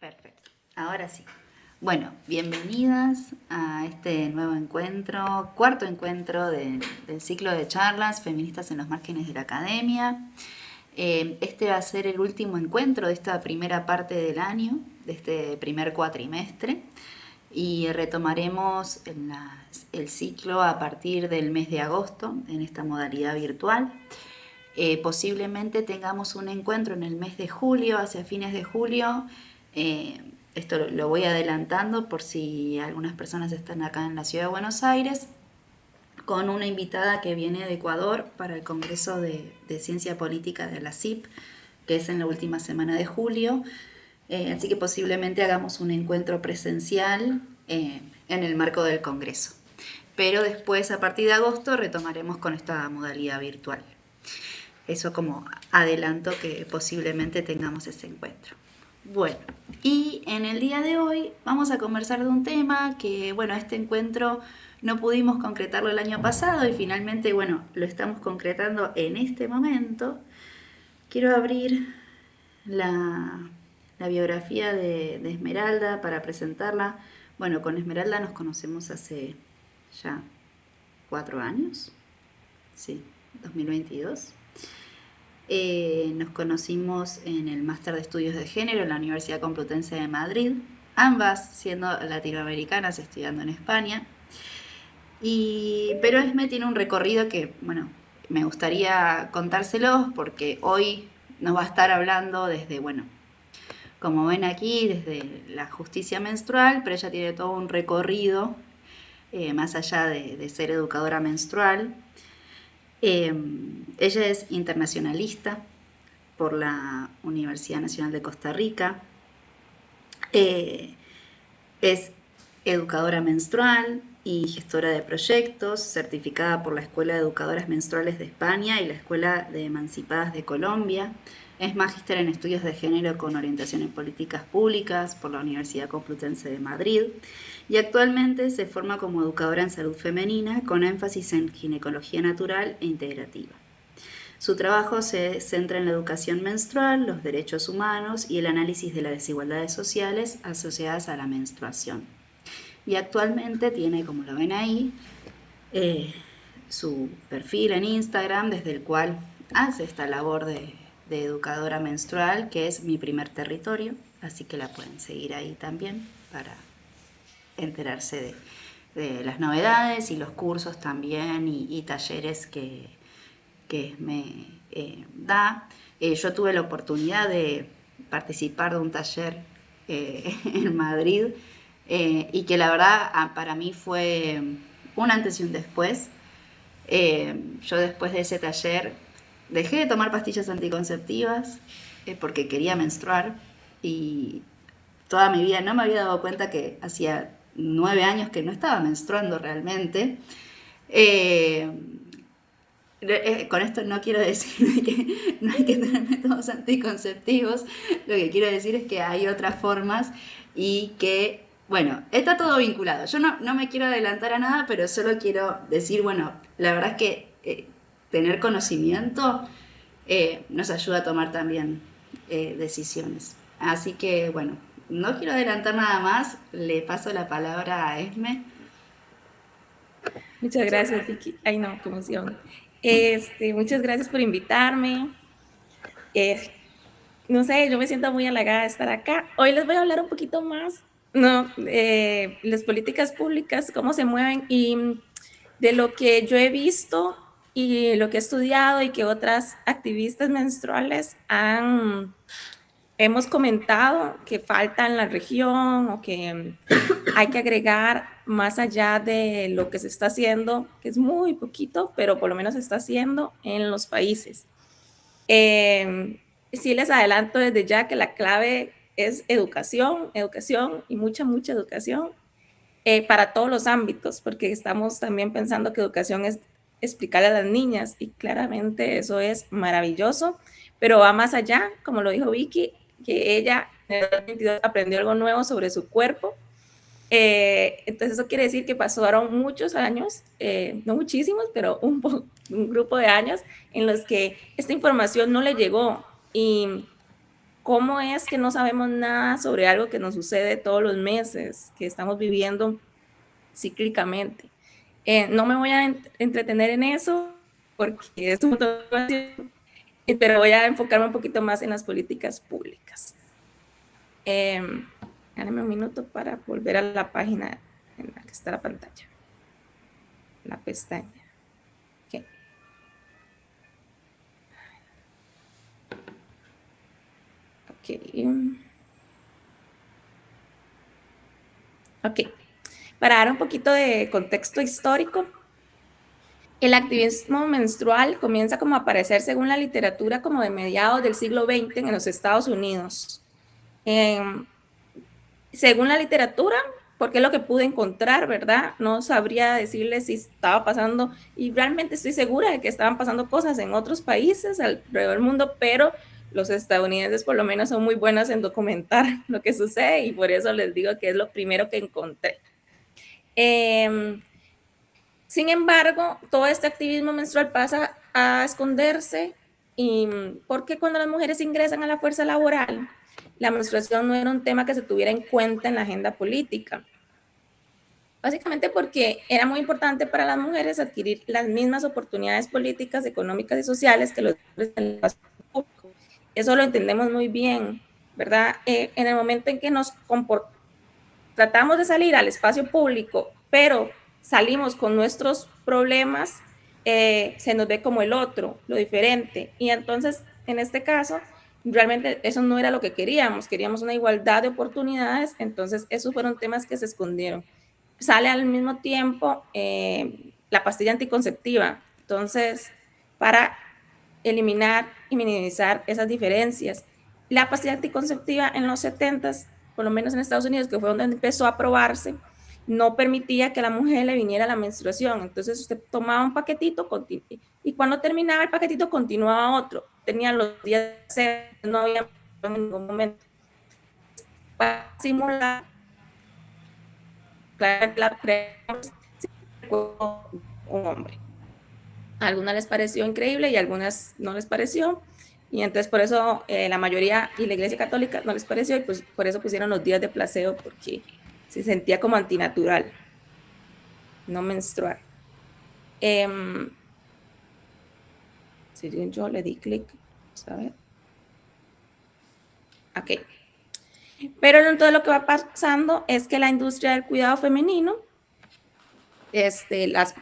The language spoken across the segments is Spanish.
Perfecto. Ahora sí. Bueno, bienvenidas a este nuevo encuentro, cuarto encuentro del ciclo de charlas feministas en los márgenes de la academia. Este va a ser el último encuentro de esta primera parte del año, de este primer cuatrimestre, y retomaremos el ciclo a partir del mes de agosto en esta modalidad virtual. Posiblemente tengamos un encuentro en el mes de julio, hacia fines de julio. Esto lo voy adelantando por si algunas personas están acá en la ciudad de Buenos Aires, con una invitada que viene de Ecuador para el Congreso de Ciencia Política de la CIP, que es en la última semana de julio. Así que posiblemente hagamos un encuentro presencial en el marco del Congreso. Pero después, a partir de agosto, retomaremos con esta modalidad virtual. Eso como adelanto que posiblemente tengamos ese encuentro. Bueno, y en el día de hoy vamos a conversar de un tema que, bueno, este encuentro no pudimos concretarlo el año pasado y finalmente, bueno, lo estamos concretando en este momento. Quiero abrir la biografía de Esmeralda para presentarla. Bueno, con Esmeralda nos conocemos hace ya 4 años, sí, 2022. Nos conocimos en el Máster de Estudios de Género en la Universidad Complutense de Madrid, ambas siendo latinoamericanas, estudiando en España. Pero Esme tiene un recorrido que, bueno, me gustaría contárselos porque hoy nos va a estar hablando desde, bueno, como ven aquí, desde la justicia menstrual, pero ella tiene todo un recorrido más allá de ser educadora menstrual. Ella es internacionalista por la Universidad Nacional de Costa Rica, es educadora menstrual y gestora de proyectos, certificada por la Escuela de Educadoras Menstruales de España y la Escuela de Emancipadas de Colombia. Es magíster en estudios de género con orientación en políticas públicas por la Universidad Complutense de Madrid y actualmente se forma como educadora en salud femenina con énfasis en ginecología natural e integrativa. Su trabajo se centra en la educación menstrual, los derechos humanos y el análisis de las desigualdades sociales asociadas a la menstruación. Y actualmente tiene, como lo ven ahí, su perfil en Instagram, desde el cual hace esta labor de educadora menstrual, que es Mi Primer Territorio, así que la pueden seguir ahí también para enterarse de las novedades y los cursos también y talleres que me da. Yo tuve la oportunidad de participar de un taller en Madrid y que la verdad para mí fue un antes y un después. Yo después de ese taller dejé de tomar pastillas anticonceptivas porque quería menstruar y toda mi vida no me había dado cuenta que hacía 9 años que no estaba menstruando realmente. Con esto no quiero decir que no hay que tener métodos anticonceptivos, lo que quiero decir es que hay otras formas y que, bueno, está todo vinculado. Yo no me quiero adelantar a nada, pero solo quiero decir, bueno, la verdad es que tener conocimiento nos ayuda a tomar también decisiones. Así que, bueno, no quiero adelantar nada más, le paso la palabra a Esme. Muchas gracias, Vicky. Ay, no, qué emoción. Muchas gracias por invitarme. No sé, yo me siento muy halagada de estar acá. Hoy les voy a hablar un poquito más, ¿no? Las políticas públicas, cómo se mueven y de lo que yo he visto y lo que he estudiado y que otras activistas menstruales hemos comentado que falta en la región o que hay que agregar más allá de lo que se está haciendo, que es muy poquito, pero por lo menos se está haciendo en los países. Sí les adelanto desde ya que la clave es educación, educación y mucha educación para todos los ámbitos, porque estamos también pensando que educación es explicarle a las niñas y claramente eso es maravilloso, pero va más allá, como lo dijo Vicky, que ella en el 2022 aprendió algo nuevo sobre su cuerpo. Entonces eso quiere decir que pasaron muchos años, no muchísimos, pero un grupo de años en los que esta información no le llegó y ¿cómo es que no sabemos nada sobre algo que nos sucede todos los meses, que estamos viviendo cíclicamente? No me voy a entretener en eso porque es un montón de, pero voy a enfocarme un poquito más en las políticas públicas. Dame un minuto para volver a la página en la que está la pantalla, la pestaña. Okay. Ok. Para dar un poquito de contexto histórico, el activismo menstrual comienza como a aparecer según la literatura como de mediados del siglo XX en los Estados Unidos. Según la literatura, porque es lo que pude encontrar, ¿verdad? No sabría decirles si estaba pasando, y realmente estoy segura de que estaban pasando cosas en otros países alrededor del mundo, pero los estadounidenses por lo menos son muy buenos en documentar lo que sucede y por eso les digo que es lo primero que encontré. Sin embargo, todo este activismo menstrual pasa a esconderse y porque cuando las mujeres ingresan a la fuerza laboral, la menstruación no era un tema que se tuviera en cuenta en la agenda política. Básicamente porque era muy importante para las mujeres adquirir las mismas oportunidades políticas, económicas y sociales que los hombres en el espacio público. Eso lo entendemos muy bien, ¿verdad? En el momento en que nos tratamos de salir al espacio público, pero salimos con nuestros problemas, se nos ve como el otro, lo diferente. Y entonces, en este caso, realmente eso no era lo que queríamos una igualdad de oportunidades, entonces esos fueron temas que se escondieron. Sale al mismo tiempo la pastilla anticonceptiva, entonces, para eliminar y minimizar esas diferencias. La pastilla anticonceptiva en los 70s, por lo menos en Estados Unidos, que fue donde empezó a aprobarse, no permitía que a la mujer le viniera la menstruación. Entonces usted tomaba un paquetito y cuando terminaba el paquetito continuaba otro. Tenía los días de no había en ningún momento. Para simular un hombre. A algunas les pareció increíble y a algunas no les pareció. Y entonces por eso la mayoría y la Iglesia Católica no les pareció y pues por eso pusieron los días de placebo porque se sentía como antinatural no menstruar. Si yo le di clic, ¿sabes? Ok. Pero entonces lo que va pasando es que la industria del cuidado femenino,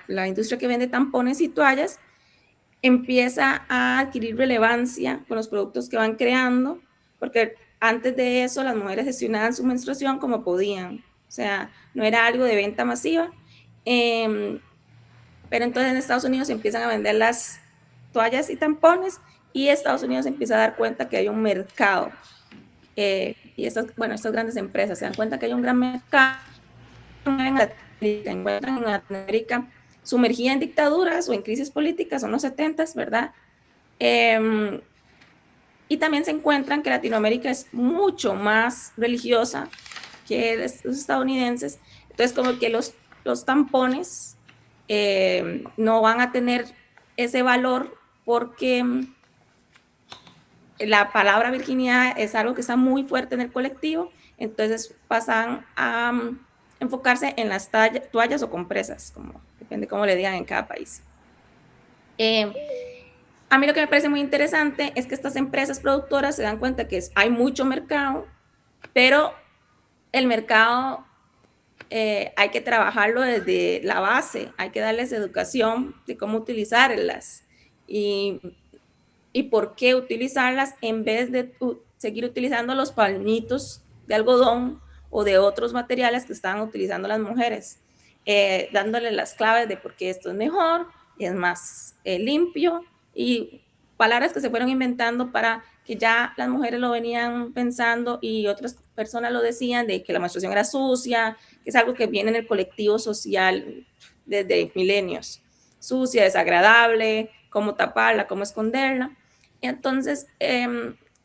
la industria que vende tampones y toallas, empieza a adquirir relevancia con los productos que van creando, porque antes de eso las mujeres gestionaban su menstruación como podían, o sea, no era algo de venta masiva, pero entonces en Estados Unidos empiezan a vender las toallas y tampones y Estados Unidos empieza a dar cuenta que hay un mercado y estas grandes empresas se dan cuenta que hay un gran mercado, encuentran en Latinoamérica sumergida en dictaduras o en crisis políticas, son los 70s, ¿verdad? Y también se encuentran que Latinoamérica es mucho más religiosa que los estadounidenses, entonces como que los tampones no van a tener ese valor porque la palabra virginidad es algo que está muy fuerte en el colectivo, entonces pasan a enfocarse en las toallas o compresas, depende cómo le digan en cada país. A mí lo que me parece muy interesante es que estas empresas productoras se dan cuenta que hay mucho mercado, pero el mercado hay que trabajarlo desde la base, hay que darles educación de cómo utilizarlas y por qué utilizarlas en vez de seguir utilizando los pañitos de algodón o de otros materiales que estaban utilizando las mujeres, dándoles las claves de por qué esto es mejor, es más limpio y palabras que se fueron inventando para que ya las mujeres lo venían pensando y otras personas lo decían de que la menstruación era sucia, que es algo que viene en el colectivo social desde milenios, sucia, desagradable, cómo taparla, cómo esconderla. Entonces,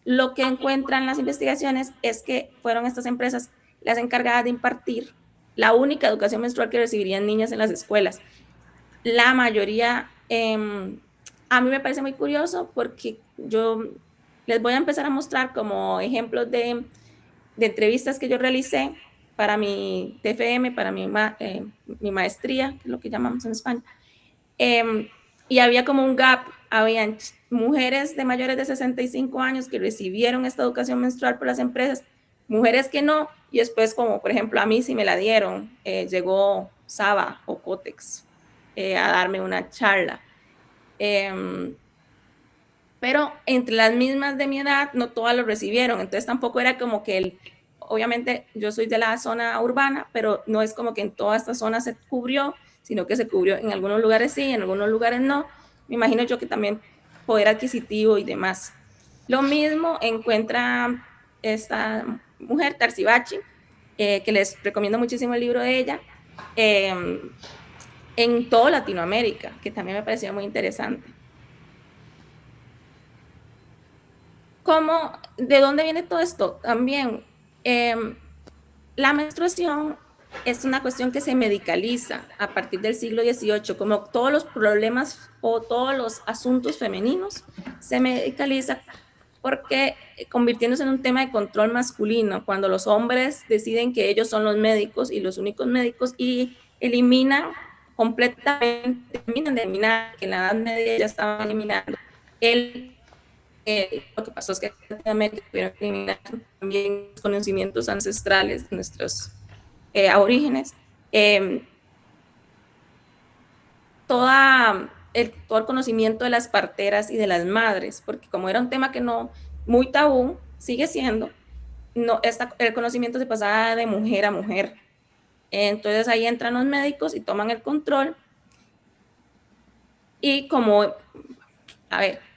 lo que encuentran las investigaciones es que fueron estas empresas las encargadas de impartir la única educación menstrual que recibirían niñas en las escuelas. La mayoría, a mí me parece muy curioso porque yo les voy a empezar a mostrar como ejemplos de entrevistas que yo realicé para mi TFM, para mi maestría, que es lo que llamamos en España. Y había como un gap, habían mujeres de mayores de 65 años que recibieron esta educación menstrual por las empresas, mujeres que no, y después como por ejemplo a mí sí me la dieron, llegó Saba o Cotex a darme una charla. Pero entre las mismas de mi edad no todas lo recibieron, entonces tampoco era como que obviamente yo soy de la zona urbana, pero no es como que en toda esta zona se cubrió, sino que se cubrió en algunos lugares sí, en algunos lugares no. Me imagino yo que también poder adquisitivo y demás. Lo mismo encuentra esta mujer, Tarzibachi, que les recomiendo muchísimo el libro de ella, en toda Latinoamérica, que también me pareció muy interesante. ¿De dónde viene todo esto? También la menstruación es una cuestión que se medicaliza a partir del siglo XVIII, como todos los problemas o todos los asuntos femeninos se medicaliza porque convirtiéndose en un tema de control masculino, cuando los hombres deciden que ellos son los médicos y los únicos médicos y eliminan completamente, terminan de eliminar, que en la Edad Media ya estaban eliminando lo que pasó es que América tuvieron que eliminar también conocimientos ancestrales de nuestros aborígenes. Todo el conocimiento de las parteras y de las madres, porque como era un tema que no, muy tabú, sigue siendo, el conocimiento se pasaba de mujer a mujer. Entonces ahí entran los médicos y toman el control. Y como,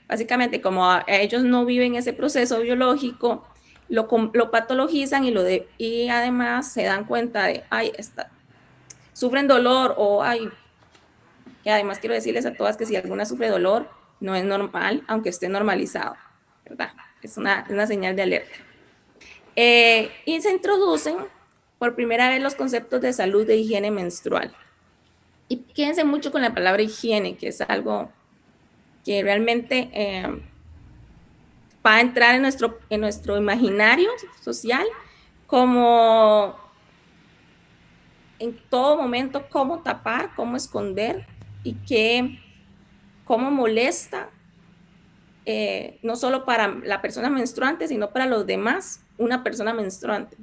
básicamente como ellos no viven ese proceso biológico, lo patologizan y además se dan cuenta de, sufren dolor que además quiero decirles a todas que si alguna sufre dolor, no es normal, aunque esté normalizado, ¿verdad? Es una señal de alerta. Y se introducen por primera vez los conceptos de salud de higiene menstrual. Y quédense mucho con la palabra higiene, que es algo que realmente va a entrar en nuestro imaginario social como en todo momento cómo tapar, cómo esconder y cómo molesta, no solo para la persona menstruante, sino para los demás, una persona menstruante.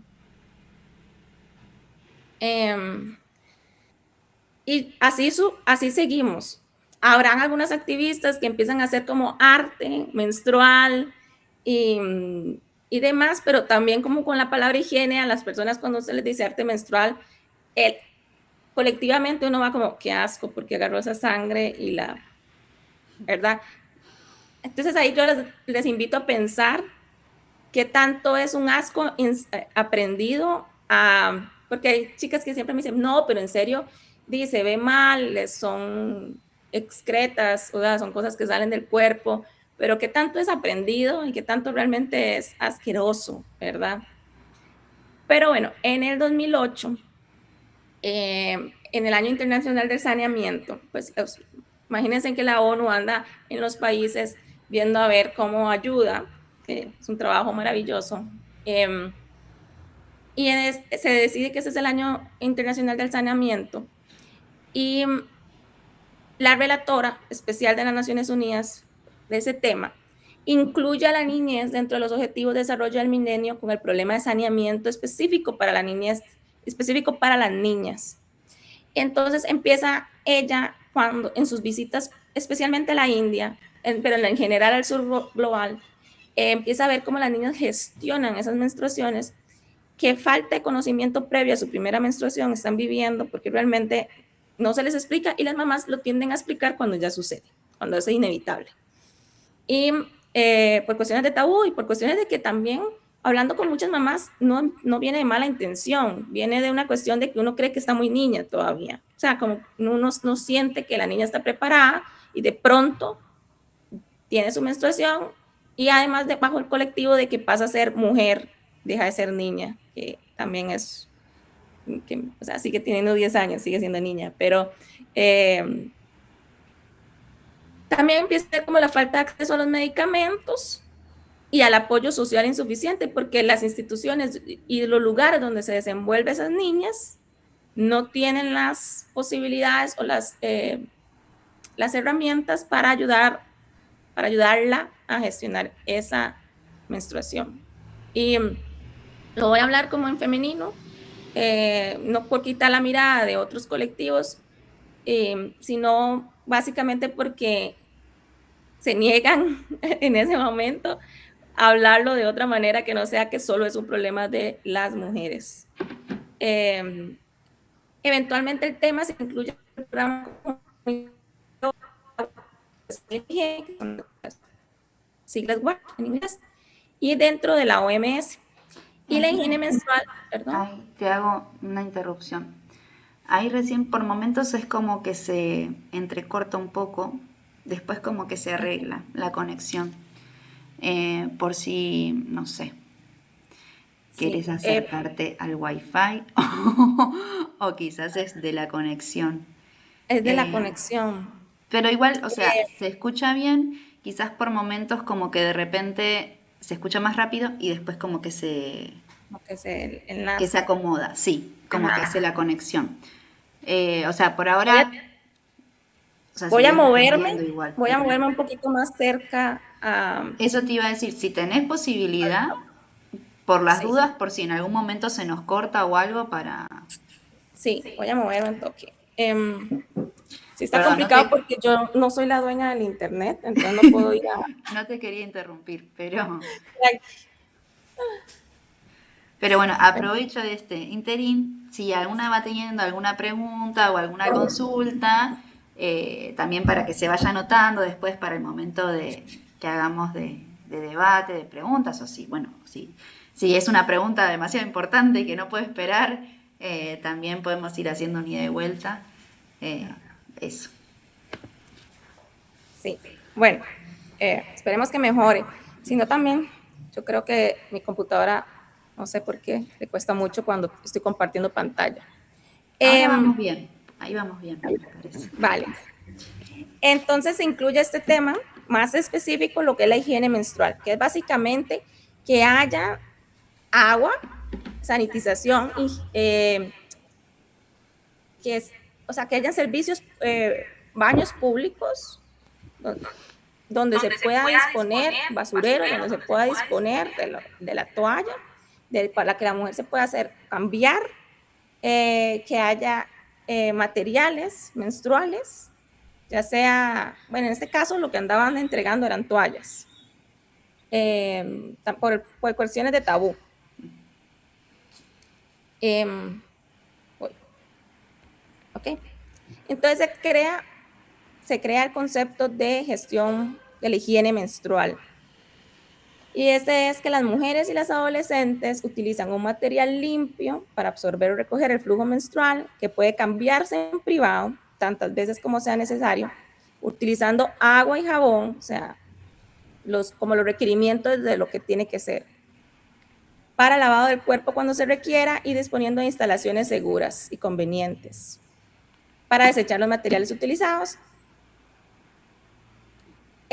Y así seguimos. Habrán algunas activistas que empiezan a hacer como arte menstrual y demás, pero también como con la palabra higiene a las personas cuando se les dice arte menstrual, colectivamente uno va como, qué asco, porque agarró esa sangre y ¿verdad? Entonces ahí yo les invito a pensar qué tanto es un asco aprendido porque hay chicas que siempre me dicen, no, pero en serio, se ve mal, son excretas, o sea, son cosas que salen del cuerpo, pero qué tanto es aprendido y qué tanto realmente es asqueroso, ¿verdad? Pero bueno, en el 2008, en el Año Internacional del Saneamiento, pues imagínense que la ONU anda en los países viendo a ver cómo ayuda, que es un trabajo maravilloso, y se decide que ese es el Año Internacional del Saneamiento, y la relatora especial de las Naciones Unidas de ese tema incluye a la niñez dentro de los objetivos de desarrollo del milenio con el problema de saneamiento específico para la niñez, específico para las niñas. Entonces empieza ella en sus visitas, especialmente a la India, pero en general al sur global, empieza a ver cómo las niñas gestionan esas menstruaciones, qué falta de conocimiento previo a su primera menstruación están viviendo, porque realmente no se les explica y las mamás lo tienden a explicar cuando ya sucede, cuando es inevitable. Y por cuestiones de tabú y por cuestiones de que también, hablando con muchas mamás, no viene de mala intención, viene de una cuestión de que uno cree que está muy niña todavía. O sea, como uno no siente que la niña está preparada y de pronto tiene su menstruación y además bajo el colectivo de que pasa a ser mujer, deja de ser niña, que también es, o sea, sigue teniendo 10 años, sigue siendo niña, pero también empieza a ser como la falta de acceso a los medicamentos y al apoyo social insuficiente, porque las instituciones y los lugares donde se desenvuelven esas niñas no tienen las posibilidades o las herramientas para ayudarla a gestionar esa menstruación. Y lo voy a hablar como en femenino, no por quitar la mirada de otros colectivos, sino básicamente porque se niegan en ese momento a hablarlo de otra manera que no sea que solo es un problema de las mujeres. Eventualmente el tema se incluye en el programa siglas WAC en inglés, y dentro de la OMS. Y la higiene menstrual, perdón. Ahí te hago una interrupción. Ahí recién por momentos es como que se entrecorta un poco, después como que se arregla la conexión. Por si, no sé, quieres acercarte al Wi-Fi o quizás es de la conexión. Es de la conexión. Pero igual, o sea, se escucha bien, quizás por momentos como que de repente se escucha más rápido y después como que se enlaza. Que se acomoda, sí, como que hace la conexión. O sea, por ahora... Voy a moverme un poquito más cerca a... Eso te iba a decir, si tenés posibilidad, por las dudas, por si en algún momento se nos corta o algo para... Sí, voy a moverme un toque. Sí, está complicado porque yo no soy la dueña del internet, entonces no puedo ir a... No te quería interrumpir, pero... Pero bueno, aprovecho de este interín, si alguna va teniendo alguna pregunta o alguna consulta, también para que se vaya anotando después para el momento de que hagamos de debate, de preguntas, o si, bueno, si es una pregunta demasiado importante y que no puede esperar, también podemos ir haciendo un ida y vuelta. Eso. Sí, bueno, esperemos que mejore. Si no, también yo creo que mi computadora, no sé por qué, le cuesta mucho cuando estoy compartiendo pantalla. Ahí vamos bien, me parece. Vale. Entonces se incluye este tema más específico, lo que es la higiene menstrual, que es básicamente que haya agua, sanitización, o sea, que haya servicios, baños públicos, donde se pueda disponer basurero, donde se pueda disponer de la toalla, para que la mujer se pueda cambiar, que haya materiales menstruales, ya sea, bueno, en este caso lo que andaban entregando eran toallas, por cuestiones de tabú. Ok, entonces se crea el concepto de gestión de la higiene menstrual. Y este es que las mujeres y las adolescentes utilizan un material limpio para absorber o recoger el flujo menstrual que puede cambiarse en privado tantas veces como sea necesario, utilizando agua y jabón, o sea, como los requerimientos de lo que tiene que ser, para lavado del cuerpo cuando se requiera y disponiendo de instalaciones seguras y convenientes para desechar los materiales utilizados.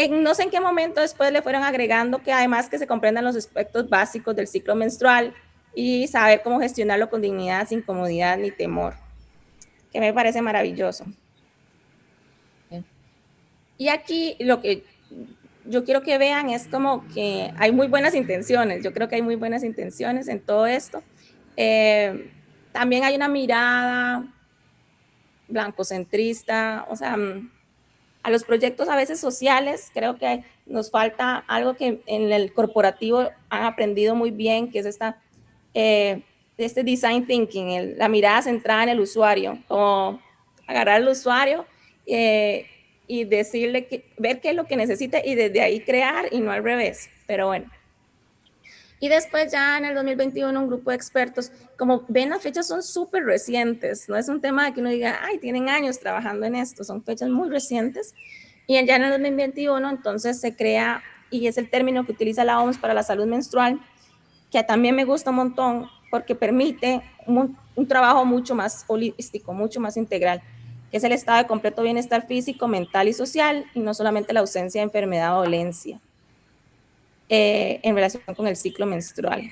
No sé en qué momento después le fueron agregando que además que se comprendan los aspectos básicos del ciclo menstrual y saber cómo gestionarlo con dignidad, sin comodidad ni temor, que me parece maravilloso. Y aquí lo que yo quiero que vean es como que hay muy buenas intenciones, yo creo que hay muy buenas intenciones en todo esto. También hay una mirada blancocentrista, o sea, a los proyectos a veces sociales, creo que nos falta algo que en el corporativo han aprendido muy bien, que es este design thinking, la mirada centrada en el usuario, como agarrar al usuario y decirle, ver qué es lo que necesita y desde ahí crear y no al revés, pero bueno. Y después ya en el 2021 un grupo de expertos, como ven, las fechas son súper recientes, no es un tema de que uno diga, ay, tienen años trabajando en esto, son fechas muy recientes. Y ya en el 2021 entonces se crea, y es el término que utiliza la OMS para la salud menstrual, que también me gusta un montón porque permite un trabajo mucho más holístico, mucho más integral, que es el estado de completo bienestar físico, mental y social, y no solamente la ausencia de enfermedad o dolencia. en relación con el ciclo menstrual.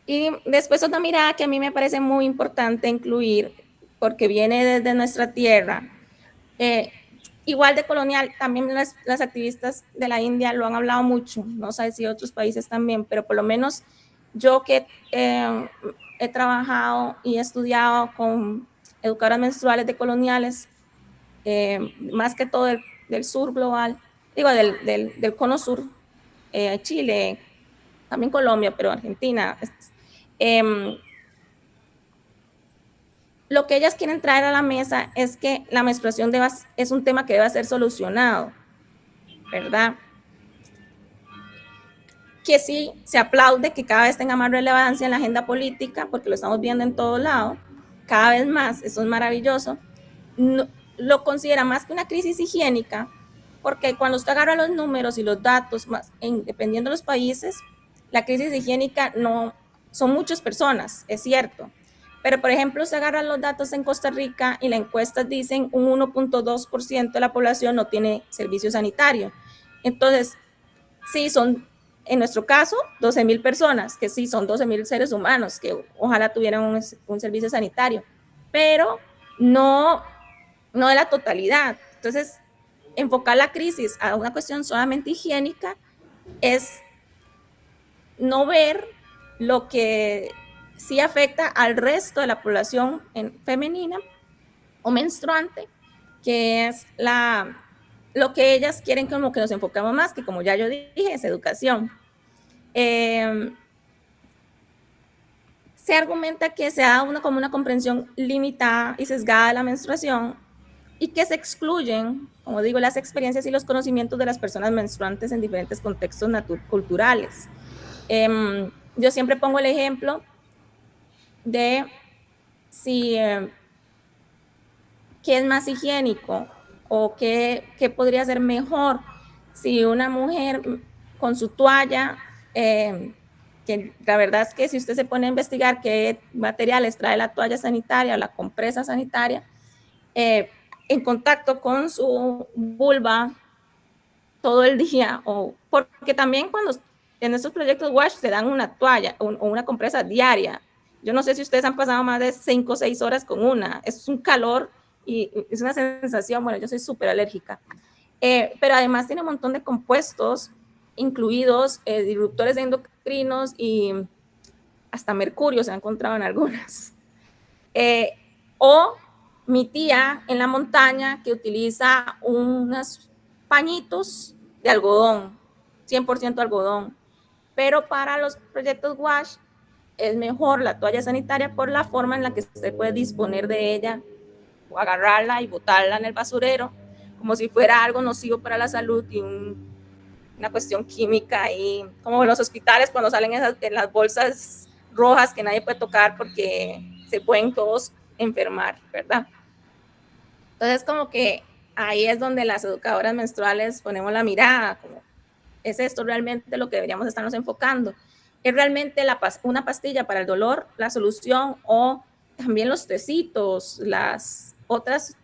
Y después otra mirada que a mí me parece muy importante incluir, porque viene desde nuestra tierra, igual de colonial, también las activistas de la India lo han hablado mucho, no sé si otros países también, pero por lo menos yo que he trabajado y he estudiado con educadoras menstruales de coloniales, más que todo del sur global, digo, del cono sur, Chile, también Colombia, pero Argentina. Lo que ellas quieren traer a la mesa es que la menstruación es un tema que debe ser solucionado, ¿verdad? Que sí se aplaude que cada vez tenga más relevancia en la agenda política, porque lo estamos viendo en todo lado, cada vez más, eso es maravilloso. No, lo considera más que una crisis higiénica, porque cuando usted agarra los números y los datos, dependiendo de los países, la crisis higiénica no son muchas personas, es cierto. Pero, por ejemplo, usted agarra los datos en Costa Rica y las encuestas dicen un 1.2% de la población no tiene servicio sanitario. Entonces, sí, son, en nuestro caso, 12,000 personas, que sí, son 12,000 seres humanos que ojalá tuvieran un servicio sanitario, pero no de la totalidad. Entonces, enfocar la crisis a una cuestión solamente higiénica es no ver lo que sí afecta al resto de la población femenina o menstruante, que es lo que ellas quieren como que nos enfocamos más, que como ya yo dije, es educación. Se argumenta que se da como una comprensión limitada y sesgada de la menstruación y que se excluyen, como digo, las experiencias y los conocimientos de las personas menstruantes en diferentes contextos culturales. Yo siempre pongo el ejemplo de si qué es más higiénico o qué podría ser mejor si una mujer con su toalla, que la verdad es que si usted se pone a investigar qué materiales trae la toalla sanitaria o la compresa sanitaria, en contacto con su vulva todo el día, o porque también cuando en estos proyectos WASH se dan una toalla o una compresa diaria. Yo no sé si ustedes han pasado más de 5 o 6 horas con una. Es un calor y es una sensación, bueno, yo soy súper alérgica. Pero además tiene un montón de compuestos incluidos, disruptores endocrinos y hasta mercurio se ha encontrado en algunas. O mi tía en la montaña que utiliza unos pañitos de algodón, 100% algodón. Pero para los proyectos WASH es mejor la toalla sanitaria por la forma en la que se puede disponer de ella, o agarrarla y botarla en el basurero, como si fuera algo nocivo para la salud y una cuestión química, y como en los hospitales cuando salen en las bolsas rojas que nadie puede tocar porque se pueden todos enfermar, ¿verdad? Entonces, como que ahí es donde las educadoras menstruales ponemos la mirada, como, ¿es esto realmente lo que deberíamos estarnos enfocando? ¿Es realmente una pastilla para el dolor la solución, o también los tecitos, las otras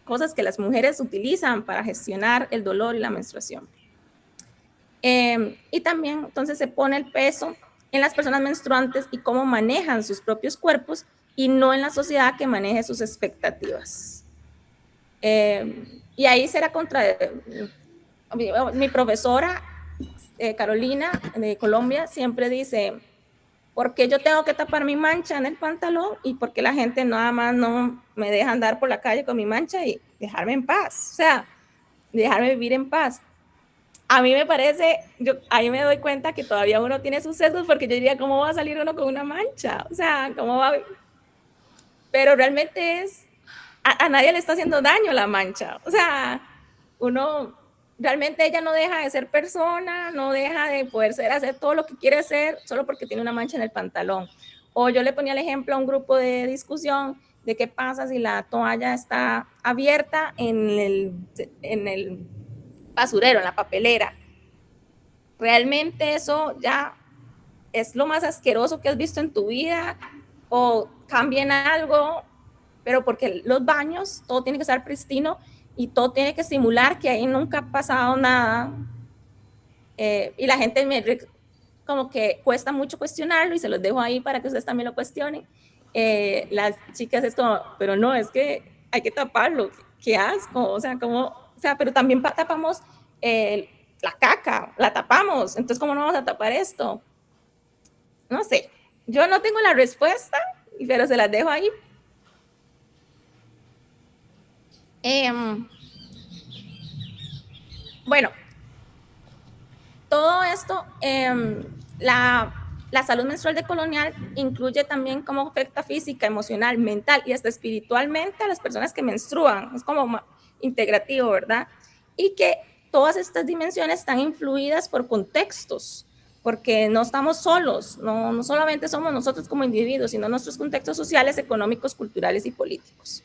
cosas que las mujeres utilizan para gestionar el dolor y la menstruación? Y también entonces se pone el peso en las personas menstruantes y cómo manejan sus propios cuerpos y no en la sociedad que maneje sus expectativas. Y ahí será mi profesora Carolina de Colombia siempre dice, ¿por qué yo tengo que tapar mi mancha en el pantalón y por qué la gente nada más no me deja andar por la calle con mi mancha y dejarme en paz? O sea, dejarme vivir en paz. A mí me parece, ahí me doy cuenta que todavía uno tiene sus sesgos, porque yo diría, ¿cómo va a salir uno con una mancha? O sea, ¿cómo va? Pero realmente a nadie le está haciendo daño la mancha. O sea, realmente ella no deja de ser persona, no deja de poder hacer todo lo que quiere hacer solo porque tiene una mancha en el pantalón. O yo le ponía el ejemplo a un grupo de discusión de qué pasa si la toalla está abierta en el basurero, en la papelera. ¿Realmente eso ya es lo más asqueroso que has visto en tu vida? ¿O cambien algo? Pero porque los baños, todo tiene que estar pristino, y todo tiene que simular que ahí nunca ha pasado nada. Y la gente como que cuesta mucho cuestionarlo y se los dejo ahí para que ustedes también lo cuestionen. Las chicas es como, pero no, es que hay que taparlo, qué asco, o sea, como, o sea, pero también tapamos la caca, la tapamos, entonces ¿cómo no vamos a tapar esto? No sé, yo no tengo la respuesta, pero se las dejo ahí. Bueno, todo esto, la salud menstrual decolonial incluye también cómo afecta física, emocional, mental y hasta espiritualmente a las personas que menstruan. Es como integrativo, ¿verdad? Y que todas estas dimensiones están influidas por contextos, porque no estamos solos, no solamente somos nosotros como individuos, sino nuestros contextos sociales, económicos, culturales y políticos.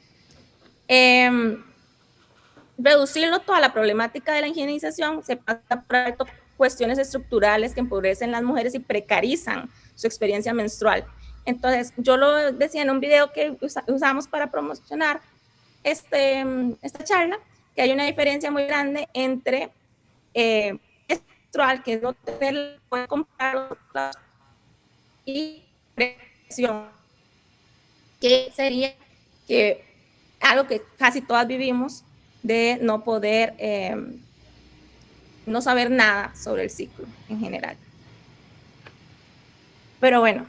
Reducirlo toda la problemática de la higienización se pasa por alto cuestiones estructurales que empobrecen las mujeres y precarizan su experiencia menstrual. Entonces, yo lo decía en un video que usamos para promocionar esta charla, que hay una diferencia muy grande entre menstrual, que es no tener, poder comprar, y presión, que sería que algo que casi todas vivimos, de no poder, no saber nada sobre el ciclo en general. Pero bueno,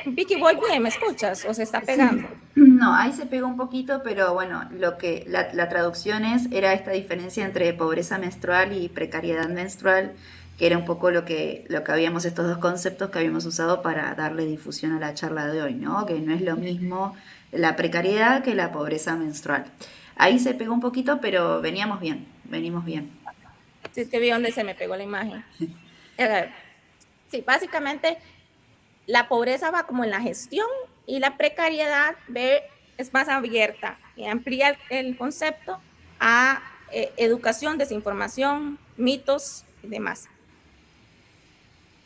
Vicky, voy bien, ¿me escuchas? ¿O se está pegando? Sí. No, ahí se pegó un poquito, pero bueno, lo que la traducción era esta diferencia entre pobreza menstrual y precariedad menstrual, que era un poco lo que habíamos, estos dos conceptos que habíamos usado para darle difusión a la charla de hoy, ¿no? Que no es lo mismo la precariedad que la pobreza menstrual. Ahí se pegó un poquito, pero venimos bien. Sí, es que vi donde se me pegó la imagen. Sí, básicamente la pobreza va como en la gestión y la precariedad es más abierta y amplía el concepto a educación, desinformación, mitos y demás.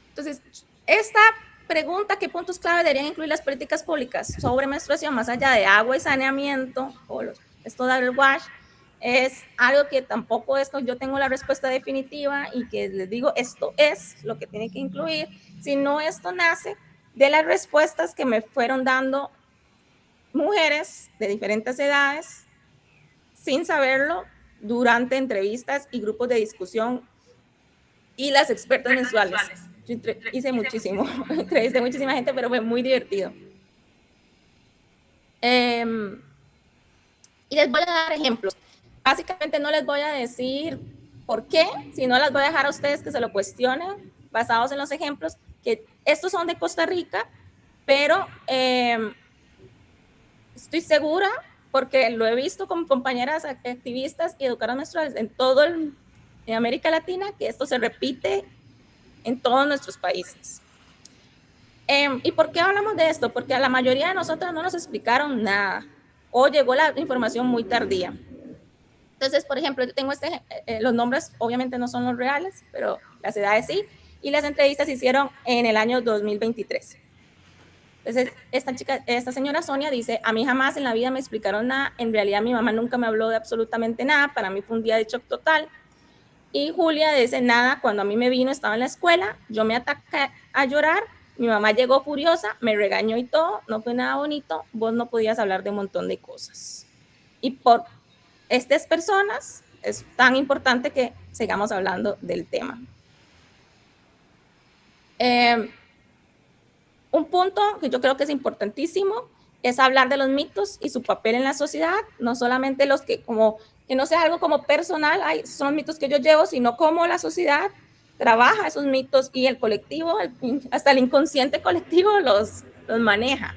Entonces, esta pregunta, ¿qué puntos clave deberían incluir las políticas públicas sobre menstruación más allá de agua y saneamiento o esto del wash? Es algo que tampoco es que yo tengo la respuesta definitiva y que les digo, esto es lo que tiene que incluir, sino esto nace de las respuestas que me fueron dando mujeres de diferentes edades, sin saberlo, durante entrevistas y grupos de discusión y las expertas mensuales. Yo hice muchísimo, entrevisté muchísima gente, pero fue muy divertido. Y les voy a dar ejemplos. Básicamente no les voy a decir por qué, sino las voy a dejar a ustedes que se lo cuestionen, basados en los ejemplos, que estos son de Costa Rica, pero estoy segura, porque lo he visto con compañeras activistas y educadoras menstruales en América Latina, que esto se repite en todos nuestros países. ¿Y por qué hablamos de esto? Porque a la mayoría de nosotros no nos explicaron nada o llegó la información muy tardía. Entonces, por ejemplo, yo tengo los nombres obviamente no son los reales, pero las edades sí, y las entrevistas se hicieron en el año 2023. Entonces, esta señora Sonia dice, a mí jamás en la vida me explicaron nada, en realidad mi mamá nunca me habló de absolutamente nada, para mí fue un día de shock total. Y Julia dice, nada, cuando a mí me vino, estaba en la escuela, yo me ataqué a llorar, mi mamá llegó furiosa, me regañó y todo, no fue nada bonito, vos no podías hablar de un montón de cosas. Y por estas personas es tan importante que sigamos hablando del tema. Un punto que yo creo que es importantísimo es hablar de los mitos y su papel en la sociedad, no solamente los que no sea algo como personal, son los mitos que yo llevo, sino cómo la sociedad trabaja esos mitos y el colectivo, hasta el inconsciente colectivo los maneja.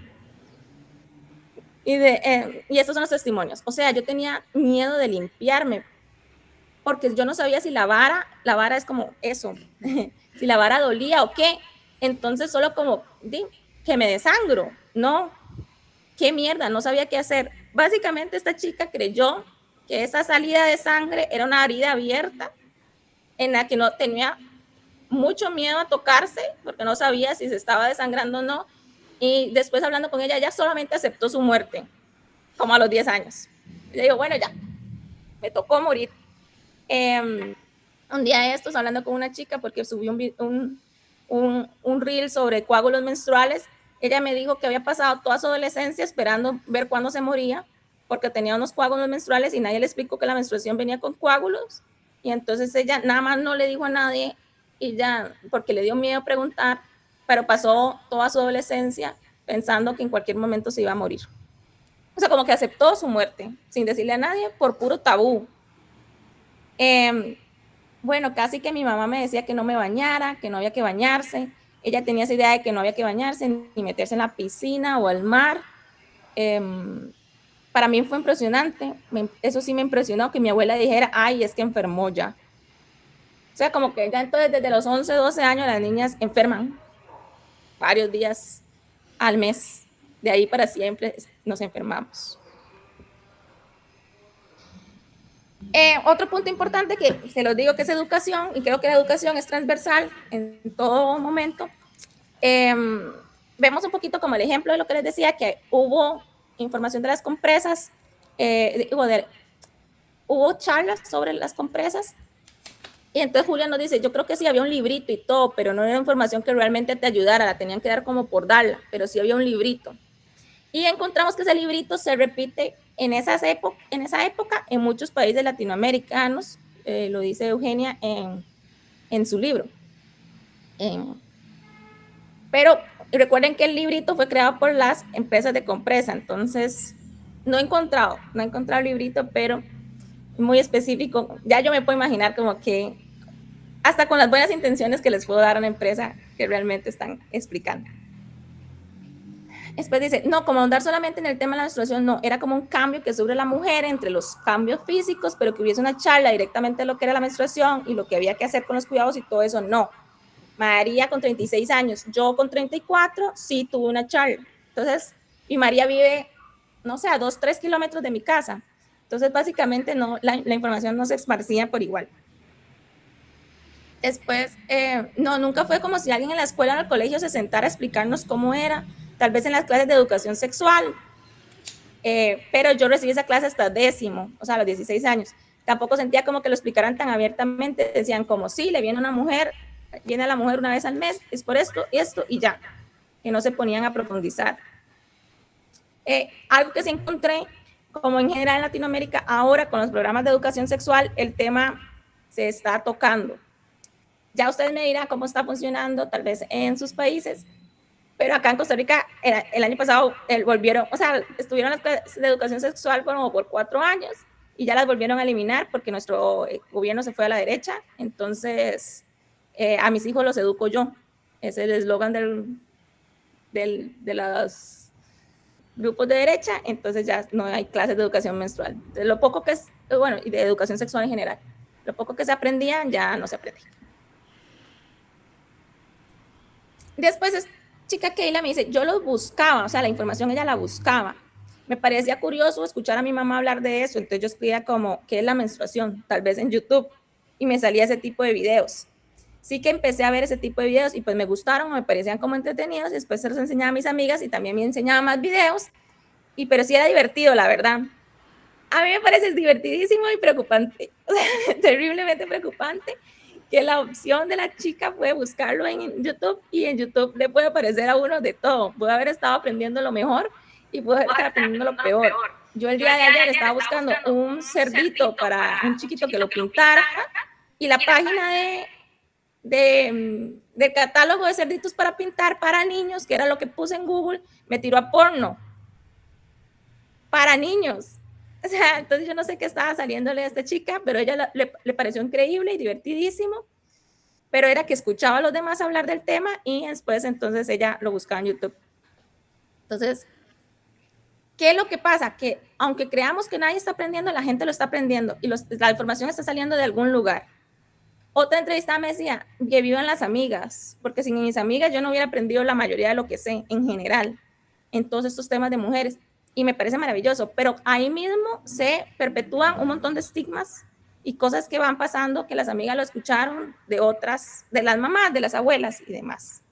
Y estos son los testimonios. O sea, yo tenía miedo de limpiarme porque yo no sabía si la vara es como eso, si la vara dolía o qué. Entonces solo como, que me desangro, no, qué mierda, no sabía qué hacer. Básicamente esta chica creyó que esa salida de sangre era una herida abierta en la que no tenía mucho miedo a tocarse porque no sabía si se estaba desangrando o no. Y después hablando con ella, ella solamente aceptó su muerte, como a los 10 años. Y le digo, bueno, ya. me tocó morir. Un día de estos, hablando con una chica, porque subí un reel sobre coágulos menstruales, ella me dijo que había pasado toda su adolescencia esperando ver cuándo se moría, porque tenía unos coágulos menstruales y nadie le explicó que la menstruación venía con coágulos. Y entonces ella nada más no le dijo a nadie, y ya, porque le dio miedo preguntar, pero pasó toda su adolescencia pensando que en cualquier momento se iba a morir. O sea, como que aceptó su muerte sin decirle a nadie por puro tabú. Bueno, casi que mi mamá me decía que no me bañara, que no había que bañarse. Ella tenía esa idea de que no había que bañarse ni meterse en la piscina o al mar. Para mí fue impresionante. Eso sí me impresionó que mi abuela dijera, ay, es que enfermó ya. O sea, como que ya entonces desde los 11, 12 años las niñas enferman varios días al mes. De ahí para siempre nos enfermamos. Otro punto importante que se los digo que es educación, y creo que la educación es transversal en todo momento. Vemos un poquito como el ejemplo de lo que les decía, que hubo información de las compresas, hubo charlas sobre las compresas, y entonces Julia nos dice, yo creo que sí había un librito y todo, pero no era información que realmente te ayudara, la tenían que dar como por darla, pero sí había un librito. Y encontramos que ese librito se repite en esa época en muchos países latinoamericanos, lo dice Eugenia en su libro. Pero recuerden que el librito fue creado por las empresas de compresa, entonces no he encontrado el librito, pero muy específico. Ya yo me puedo imaginar como que hasta con las buenas intenciones que les puedo dar a una empresa que realmente están explicando. Después dice, no, como ahondar solamente en el tema de la menstruación, no, era como un cambio que sobre la mujer entre los cambios físicos, pero que hubiese una charla directamente de lo que era la menstruación y lo que había que hacer con los cuidados y todo eso, no. María con 36 años, yo con 34, sí tuve una charla. Entonces, y María vive, no sé, a 2, 3 kilómetros de mi casa. Entonces, básicamente, no, la información no se esparcía por igual. Después, no, nunca fue como si alguien en la escuela o en el colegio se sentara a explicarnos cómo era, tal vez en las clases de educación sexual, pero yo recibí esa clase hasta 10º, o sea, a los 16 años. Tampoco sentía como que lo explicaran tan abiertamente, decían como, sí, le viene a la mujer una vez al mes, es por esto, y ya, que no se ponían a profundizar. Algo que sí encontré, como en general en Latinoamérica, ahora con los programas de educación sexual, el tema se está tocando. Ya ustedes me dirán cómo está funcionando, tal vez en sus países, pero acá en Costa Rica, el año pasado volvieron, o sea, estuvieron las clases de educación sexual como por 4 años y ya las volvieron a eliminar porque nuestro gobierno se fue a la derecha. Entonces, a mis hijos los educo yo. Es el eslogan de los grupos de derecha. Entonces ya no hay clases de educación menstrual. Entonces, lo poco que es, bueno, y de educación sexual en general, lo poco que se aprendía ya no se aprende. Después chica Keila me dice, yo los buscaba, o sea, la información ella la buscaba. Me parecía curioso escuchar a mi mamá hablar de eso, entonces yo escribía como, ¿qué es la menstruación? Tal vez en YouTube, y me salía ese tipo de videos. Sí que empecé a ver ese tipo de videos y pues me gustaron, me parecían como entretenidos, y después se los enseñaba a mis amigas y también me enseñaba más videos, pero sí era divertido, la verdad. A mí me parece divertidísimo y preocupante, o sea, terriblemente preocupante, que la opción de la chica fue buscarlo en YouTube y en YouTube le puede aparecer a uno de todo. Puede haber estado aprendiendo lo mejor y puede estar aprendiendo lo peor. Yo el día de ayer estaba buscando un cerdito para un chiquito que lo pintara y la página del catálogo de cerditos para pintar para niños, que era lo que puse en Google, me tiró a porno para niños. O sea, entonces yo no sé qué estaba saliéndole a esta chica, pero a ella le pareció increíble y divertidísimo, pero era que escuchaba a los demás hablar del tema y después entonces ella lo buscaba en YouTube. Entonces, ¿qué es lo que pasa? Que aunque creamos que nadie está aprendiendo, la gente lo está aprendiendo y la información está saliendo de algún lugar. Otra entrevista me decía que vivan las amigas, porque sin mis amigas yo no hubiera aprendido la mayoría de lo que sé en general en todos estos temas de mujeres. Y me parece maravilloso, pero ahí mismo se perpetúan un montón de estigmas y cosas que van pasando que las amigas lo escucharon de otras, de las mamás, de las abuelas y demás.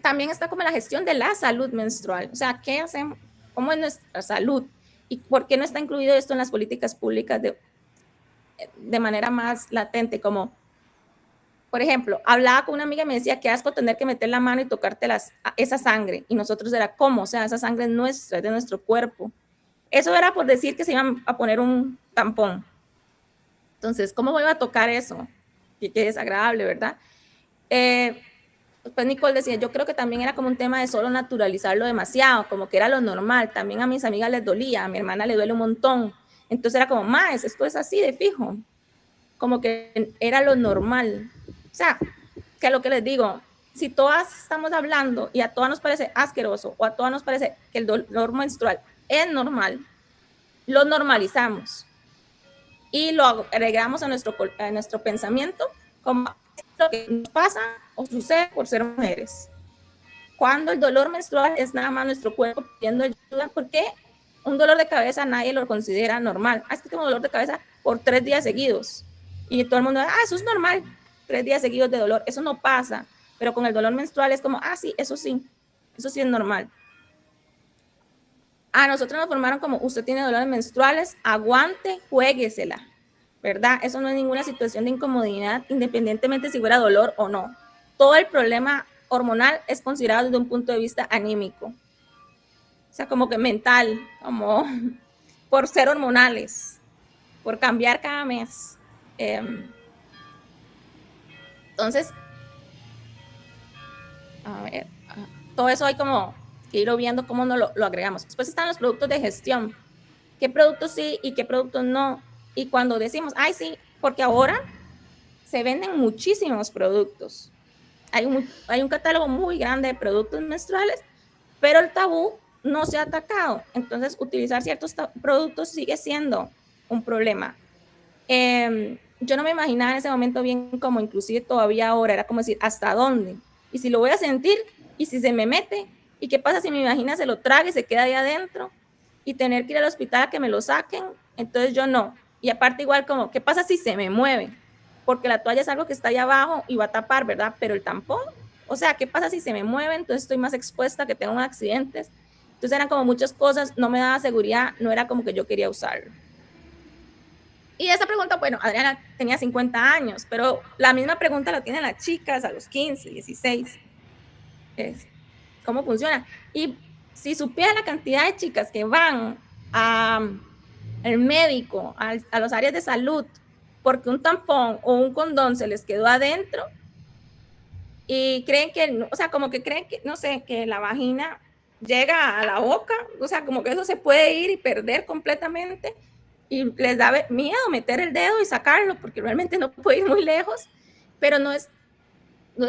También está como la gestión de la salud menstrual, o sea, ¿qué hacemos? ¿Cómo es nuestra salud? ¿Y por qué no está incluido esto en las políticas públicas de manera más latente? Como, por ejemplo, hablaba con una amiga y me decía, qué asco tener que meter la mano y tocarte esa sangre. Y nosotros era, ¿cómo? O sea, esa sangre es nuestra, es de nuestro cuerpo. Eso era por decir que se iban a poner un tampón. Entonces, ¿cómo voy a tocar eso? Qué desagradable, ¿verdad? Pues Nicole decía, yo creo que también era como un tema de solo naturalizarlo demasiado, como que era lo normal. También a mis amigas les dolía, a mi hermana le duele un montón. Entonces era como, más, esto es así de fijo. Como que era lo normal. O sea, que lo que les digo, si todas estamos hablando y a todas nos parece asqueroso o a todas nos parece que el dolor menstrual es normal, lo normalizamos y lo agregamos a nuestro pensamiento como lo que nos pasa o sucede por ser mujeres. Cuando el dolor menstrual es nada más nuestro cuerpo pidiendo ayuda, porque un dolor de cabeza nadie lo considera normal. Ah, es que tengo dolor de cabeza por 3 días seguidos. Y todo el mundo, eso es normal, 3 días seguidos de dolor. Eso no pasa. Pero con el dolor menstrual es como, sí, eso sí es normal. A nosotros nos formaron como, usted tiene dolores menstruales, aguante, juéguesela, ¿verdad? Eso no es ninguna situación de incomodidad, independientemente si fuera dolor o no. Todo el problema hormonal es considerado desde un punto de vista anímico. O sea, como que mental, como por ser hormonales, por cambiar cada mes. Entonces, a ver, todo eso hay como que ir viendo cómo no lo agregamos. Después están los productos de gestión. ¿Qué productos sí y qué productos no? Y cuando decimos, sí, porque ahora se venden muchísimos productos. Hay un catálogo muy grande de productos menstruales, pero el tabú no se ha atacado. Entonces, utilizar ciertos productos sigue siendo un problema. Yo no me imaginaba en ese momento bien como inclusive todavía ahora, era como decir, ¿hasta dónde? Y si lo voy a sentir, y si se me mete, ¿y qué pasa si mi vagina se lo traga y se queda ahí adentro? Y tener que ir al hospital a que me lo saquen, entonces yo no. Y aparte igual como, ¿qué pasa si se me mueve? Porque la toalla es algo que está ahí abajo y va a tapar, ¿verdad? Pero el tampón, o sea, ¿qué pasa si se me mueve? Entonces estoy más expuesta a que tenga accidentes. Entonces eran como muchas cosas, no me daba seguridad, no era como que yo quería usarlo. Y esa pregunta, bueno, Adriana tenía 50 años, pero la misma pregunta la tienen las chicas a los 15, 16. ¿Cómo funciona? Y si supiera la cantidad de chicas que van al médico, a las áreas de salud, porque un tampón o un condón se les quedó adentro y creen que, o sea, como que creen que, no sé, que la vagina llega a la boca, o sea, como que eso se puede ir y perder completamente y les da miedo meter el dedo y sacarlo porque realmente no puede ir muy lejos, pero no es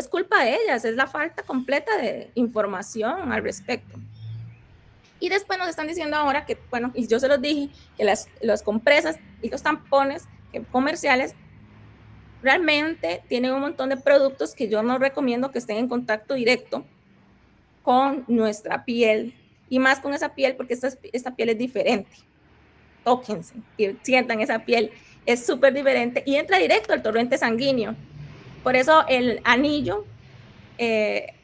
culpa de ellas, es la falta completa de información al respecto. Y después nos están diciendo ahora que, bueno, y yo se los dije, que las compresas y los tampones comerciales realmente tienen un montón de productos que yo no recomiendo que estén en contacto directo con nuestra piel y más con esa piel porque esta piel es diferente. Tóquense y sientan esa piel, es súper diferente y entra directo al torrente sanguíneo. Por eso el anillo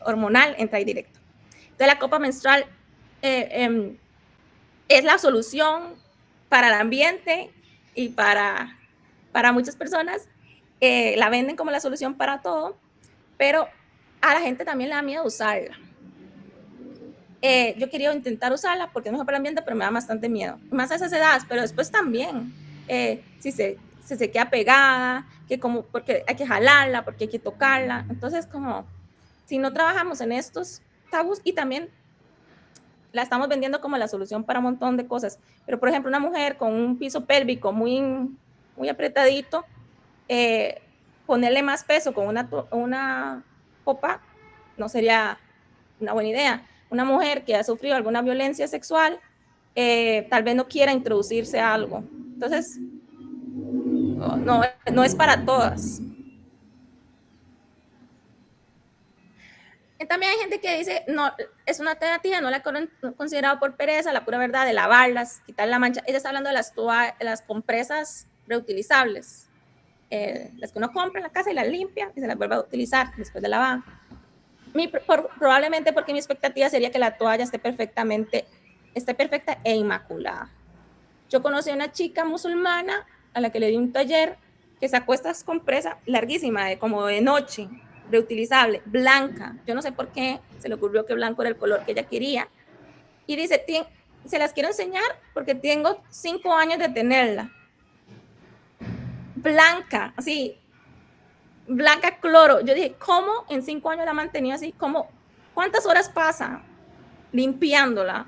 hormonal entra ahí directo. Entonces la copa menstrual es la solución para el ambiente y para muchas personas. La venden como la solución para todo, pero a la gente también le da miedo usarla. Yo quería intentar usarla porque es mejor para el ambiente, pero me da bastante miedo. Más a esas edades, pero después también, si se queda pegada, porque hay que jalarla, porque hay que tocarla. Entonces, como si no trabajamos en estos tabús y también la estamos vendiendo como la solución para un montón de cosas. Pero, por ejemplo, una mujer con un piso pélvico muy apretadito, ponerle más peso con una copa no sería una buena idea. Una mujer que ha sufrido alguna violencia sexual, tal vez no quiera introducirse a algo. Entonces, no es para todas. También hay gente que dice, no, es una alternativa, no la he considerado por pereza, la pura verdad de lavarlas, quitar la mancha. Ella está hablando de las compresas reutilizables, las que uno compra en la casa y las limpia y se las vuelve a utilizar después de lavar. Probablemente porque mi expectativa sería que la toalla esté perfecta e inmaculada. Yo conocí a una chica musulmana a la que le di un taller que sacó estas compresas larguísimas, como de noche, reutilizable, blanca. Yo no sé por qué se le ocurrió que blanco era el color que ella quería. Y dice, se las quiero enseñar porque tengo 5 años de tenerla. Blanca, así, blanca cloro. Yo dije, ¿cómo en 5 años la ha mantenido así? ¿Cómo? ¿Cuántas horas pasa limpiándola?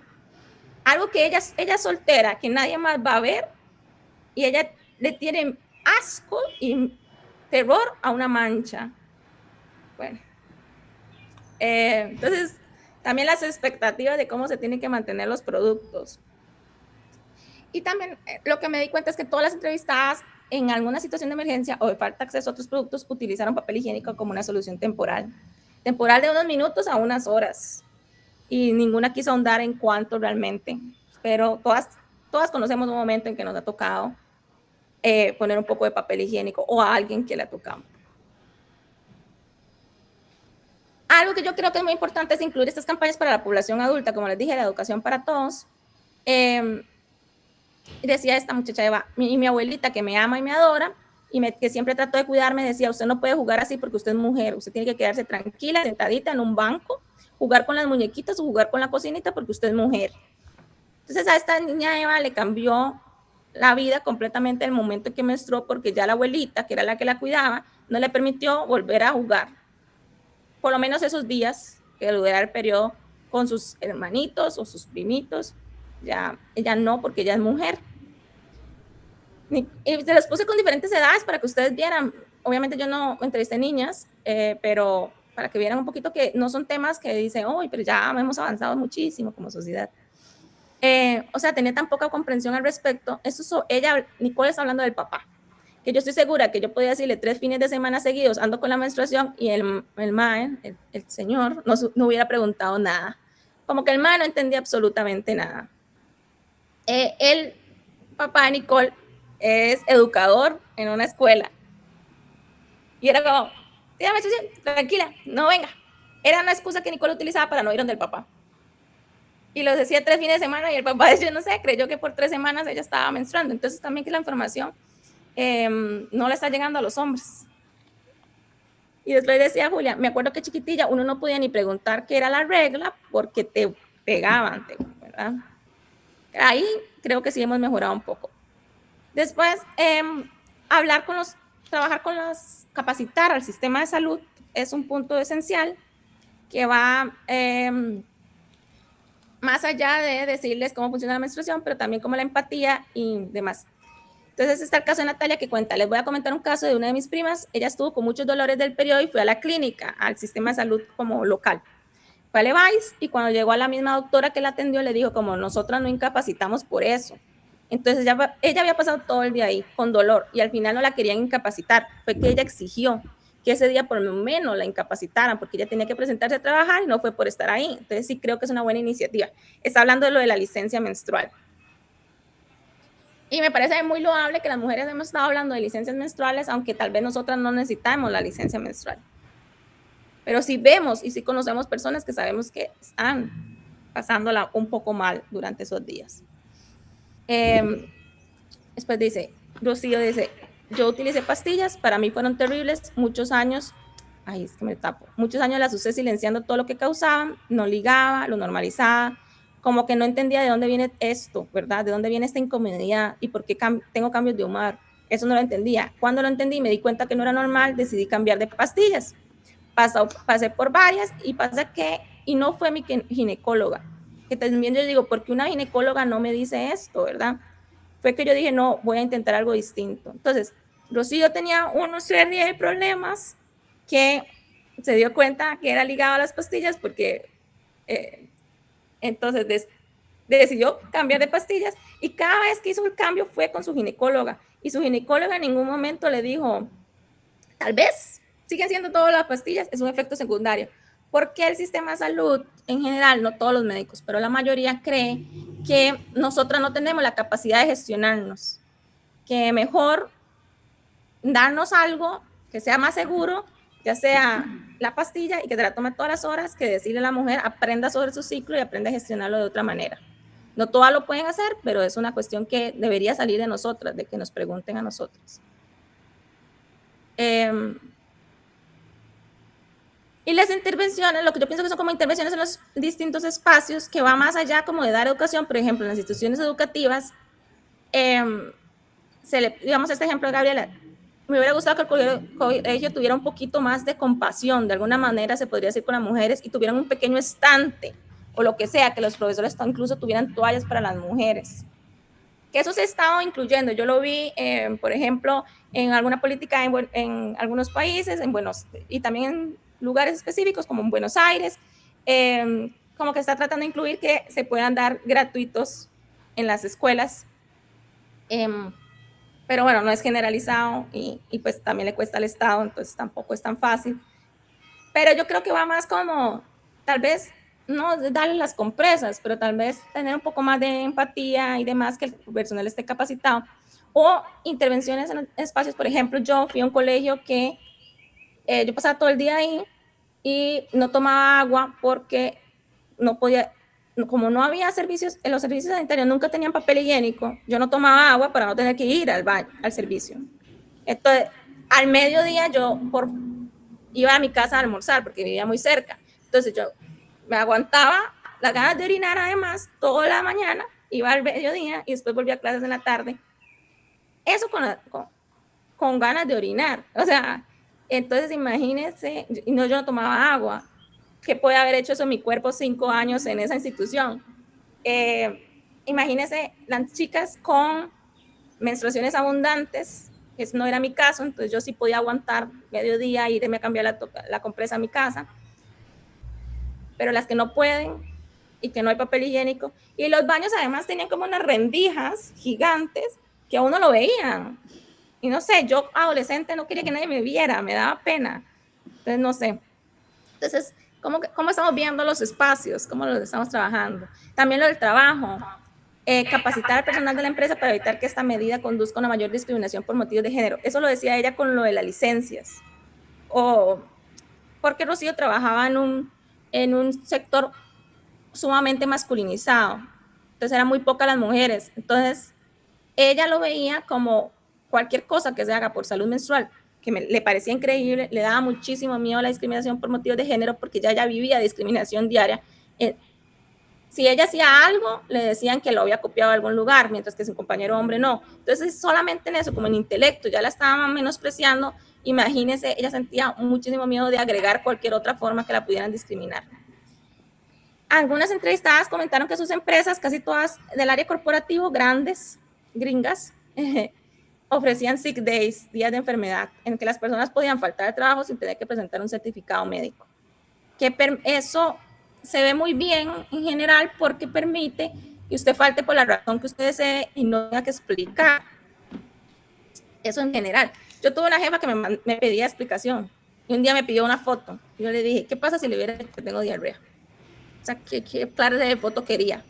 Algo que ella es soltera, que nadie más va a ver, y ella le tiene asco y terror a una mancha. Bueno, entonces también las expectativas de cómo se tienen que mantener los productos. Y también lo que me di cuenta es que todas las entrevistadas en alguna situación de emergencia o de falta de acceso a otros productos utilizaron papel higiénico como una solución temporal. Temporal de unos minutos a unas horas. Y ninguna quiso ahondar en cuánto realmente. Pero todas conocemos un momento en que nos ha tocado poner un poco de papel higiénico o a alguien que le ha tocado. Algo que yo creo que es muy importante es incluir estas campañas para la población adulta, como les dije, la educación para todos. Decía esta muchacha Eva, mi abuelita que me ama y me adora, y que siempre trató de cuidarme, decía, usted no puede jugar así porque usted es mujer, usted tiene que quedarse tranquila, sentadita en un banco, jugar con las muñequitas o jugar con la cocinita porque usted es mujer. Entonces a esta niña Eva le cambió la vida completamente el momento en que menstruó, porque ya la abuelita, que era la que la cuidaba, no le permitió volver a jugar. Por lo menos esos días que durara el periodo con sus hermanitos o sus primitos, ya ella no, porque ella es mujer. Y se los puse con diferentes edades para que ustedes vieran. Obviamente yo no entrevisté niñas, pero para que vieran un poquito que no son temas que dicen, oh, pero ya hemos avanzado muchísimo como sociedad. O sea, tenía tan poca comprensión al respecto. Ella, Nicole, está hablando del papá, que yo estoy segura que yo podía decirle 3 fines de semana seguidos ando con la menstruación y el mae, el señor, no hubiera preguntado nada. Como que el mae no entendía absolutamente nada. El papá de Nicole es educador en una escuela. Y era como, tranquila, no venga. Era una excusa que Nicole utilizaba para no ir donde el papá. Y lo decía 3 fines de semana y el papá, yo no sé, creyó que por 3 semanas ella estaba menstruando. Entonces también que la información no le está llegando a los hombres. Y después decía Julia, me acuerdo que chiquitilla uno no podía ni preguntar qué era la regla porque te pegaban, ¿verdad? Ahí creo que sí hemos mejorado un poco. Después, trabajar con capacitar al sistema de salud es un punto esencial que va más allá de decirles cómo funciona la menstruación, pero también como la empatía y demás. Entonces está el caso de Natalia que cuenta, les voy a comentar un caso de una de mis primas, ella estuvo con muchos dolores del periodo y fue a la clínica, al sistema de salud como local. Fue a Levi's y cuando llegó a la misma doctora que la atendió le dijo como nosotras no incapacitamos por eso. Entonces ella había pasado todo el día ahí con dolor y al final no la querían incapacitar, fue que ella exigió que ese día por lo menos la incapacitaran porque ella tenía que presentarse a trabajar y no fue por estar ahí. Entonces sí creo que es una buena iniciativa. Está hablando de lo de la licencia menstrual. Y me parece muy loable que las mujeres hemos estado hablando de licencias menstruales, aunque tal vez nosotras no necesitamos la licencia menstrual. Pero sí vemos y sí conocemos personas que sabemos que están pasándola un poco mal durante esos días. Después dice, Rocío dice, yo utilicé pastillas, para mí fueron terribles, muchos años, es que me tapo, muchos años las usé silenciando todo lo que causaban, no ligaba, lo normalizaba, como que no entendía de dónde viene esto, ¿verdad? De dónde viene esta incomodidad y por qué tengo cambios de humor. Eso no lo entendía. Cuando lo entendí y me di cuenta que no era normal, decidí cambiar de pastillas. Pasé por varias y no fue mi ginecóloga, que también yo digo, ¿por qué una ginecóloga no me dice esto, verdad? Fue que yo dije, no, voy a intentar algo distinto. Entonces, Rocío tenía una serie de problemas que se dio cuenta que era ligado a las pastillas porque entonces decidió cambiar de pastillas y cada vez que hizo el cambio fue con su ginecóloga y su ginecóloga en ningún momento le dijo, tal vez siguen siendo todas las pastillas, es un efecto secundario. Porque el sistema de salud, en general, no todos los médicos, pero la mayoría cree que nosotras no tenemos la capacidad de gestionarnos, que mejor darnos algo que sea más seguro, ya sea la pastilla y que te la tome todas las horas, que decirle a la mujer aprenda sobre su ciclo y aprenda a gestionarlo de otra manera. No todas lo pueden hacer, pero es una cuestión que debería salir de nosotras, de que nos pregunten a nosotros. Y las intervenciones, lo que yo pienso que son como intervenciones en los distintos espacios, que va más allá como de dar educación, por ejemplo, en las instituciones educativas, digamos este ejemplo de Gabriela, me hubiera gustado que el colegio tuviera un poquito más de compasión, de alguna manera se podría decir, con las mujeres, y tuvieran un pequeño estante, o lo que sea, que los profesores incluso tuvieran toallas para las mujeres. Que eso se ha estado incluyendo. Yo lo vi, por ejemplo, en alguna política en algunos países, y también en lugares específicos, como en Buenos Aires, como que está tratando de incluir que se puedan dar gratuitos en las escuelas. Pero bueno, no es generalizado y pues también le cuesta al Estado, entonces tampoco es tan fácil. Pero yo creo que va más como, tal vez, no darle las compresas, pero tal vez tener un poco más de empatía y demás, que el personal esté capacitado. O intervenciones en espacios, por ejemplo, yo fui a un colegio que yo pasaba todo el día ahí y no tomaba agua porque no podía, como no había servicios, en los servicios sanitarios nunca tenían papel higiénico, yo no tomaba agua para no tener que ir al baño, al servicio. Entonces, al mediodía yo iba a mi casa a almorzar porque vivía muy cerca. Entonces yo me aguantaba las ganas de orinar, además, toda la mañana, iba al mediodía y después volvía a clases en la tarde. Eso con ganas de orinar. O sea, entonces imagínense, yo no tomaba agua. ¿Qué puede haber hecho eso mi cuerpo 5 años en esa institución? Imagínense las chicas con menstruaciones abundantes, eso no era mi caso, entonces yo sí podía aguantar mediodía, irme a cambiar la compresa a mi casa, pero las que no pueden y que no hay papel higiénico, y los baños además tenían como unas rendijas gigantes que a uno lo veían, y no sé, yo adolescente no quería que nadie me viera, me daba pena, entonces no sé. Entonces, ¿cómo estamos viendo los espacios? ¿Cómo los estamos trabajando? También lo del trabajo. Capacitar al personal de la empresa para evitar que esta medida conduzca a una mayor discriminación por motivos de género. Eso lo decía ella con lo de las licencias. O porque Rocío trabajaba en un sector sumamente masculinizado. Entonces eran muy pocas las mujeres. Entonces ella lo veía como cualquier cosa que se haga por salud menstrual, que le parecía increíble, le daba muchísimo miedo a la discriminación por motivos de género porque ya vivía discriminación diaria. Si ella hacía algo, le decían que lo había copiado de algún lugar, mientras que su compañero hombre no. Entonces, solamente en eso, como en intelecto, ya la estaban menospreciando. Imagínense, ella sentía muchísimo miedo de agregar cualquier otra forma que la pudieran discriminar. Algunas entrevistadas comentaron que sus empresas, casi todas del área corporativo, grandes, gringas, ofrecían sick days, días de enfermedad, en que las personas podían faltar al trabajo sin tener que presentar un certificado médico. Que eso se ve muy bien en general porque permite que usted falte por la razón que usted desee y no tenga que explicar. Eso en general. Yo tuve una jefa que me pedía explicación y un día me pidió una foto. Yo le dije, ¿qué pasa si le hubiera dicho que tengo diarrea? O sea, ¿qué clase de foto quería?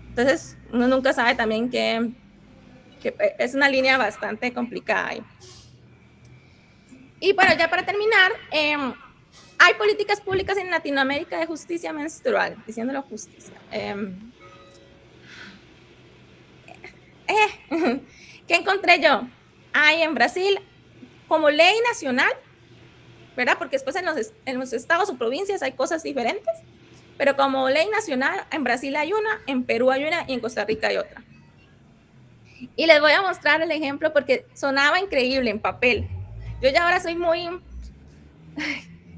Entonces, uno nunca sabe también que es una línea bastante complicada ahí. Y bueno, ya para terminar, hay políticas públicas en Latinoamérica de justicia menstrual, diciéndolo justicia. ¿Qué encontré yo? Hay en Brasil como ley nacional, ¿verdad? Porque después en los estados o provincias hay cosas diferentes, pero como ley nacional, en Brasil hay una, en Perú hay una y en Costa Rica hay otra. Y les voy a mostrar el ejemplo porque sonaba increíble en papel. Yo ya ahora soy muy...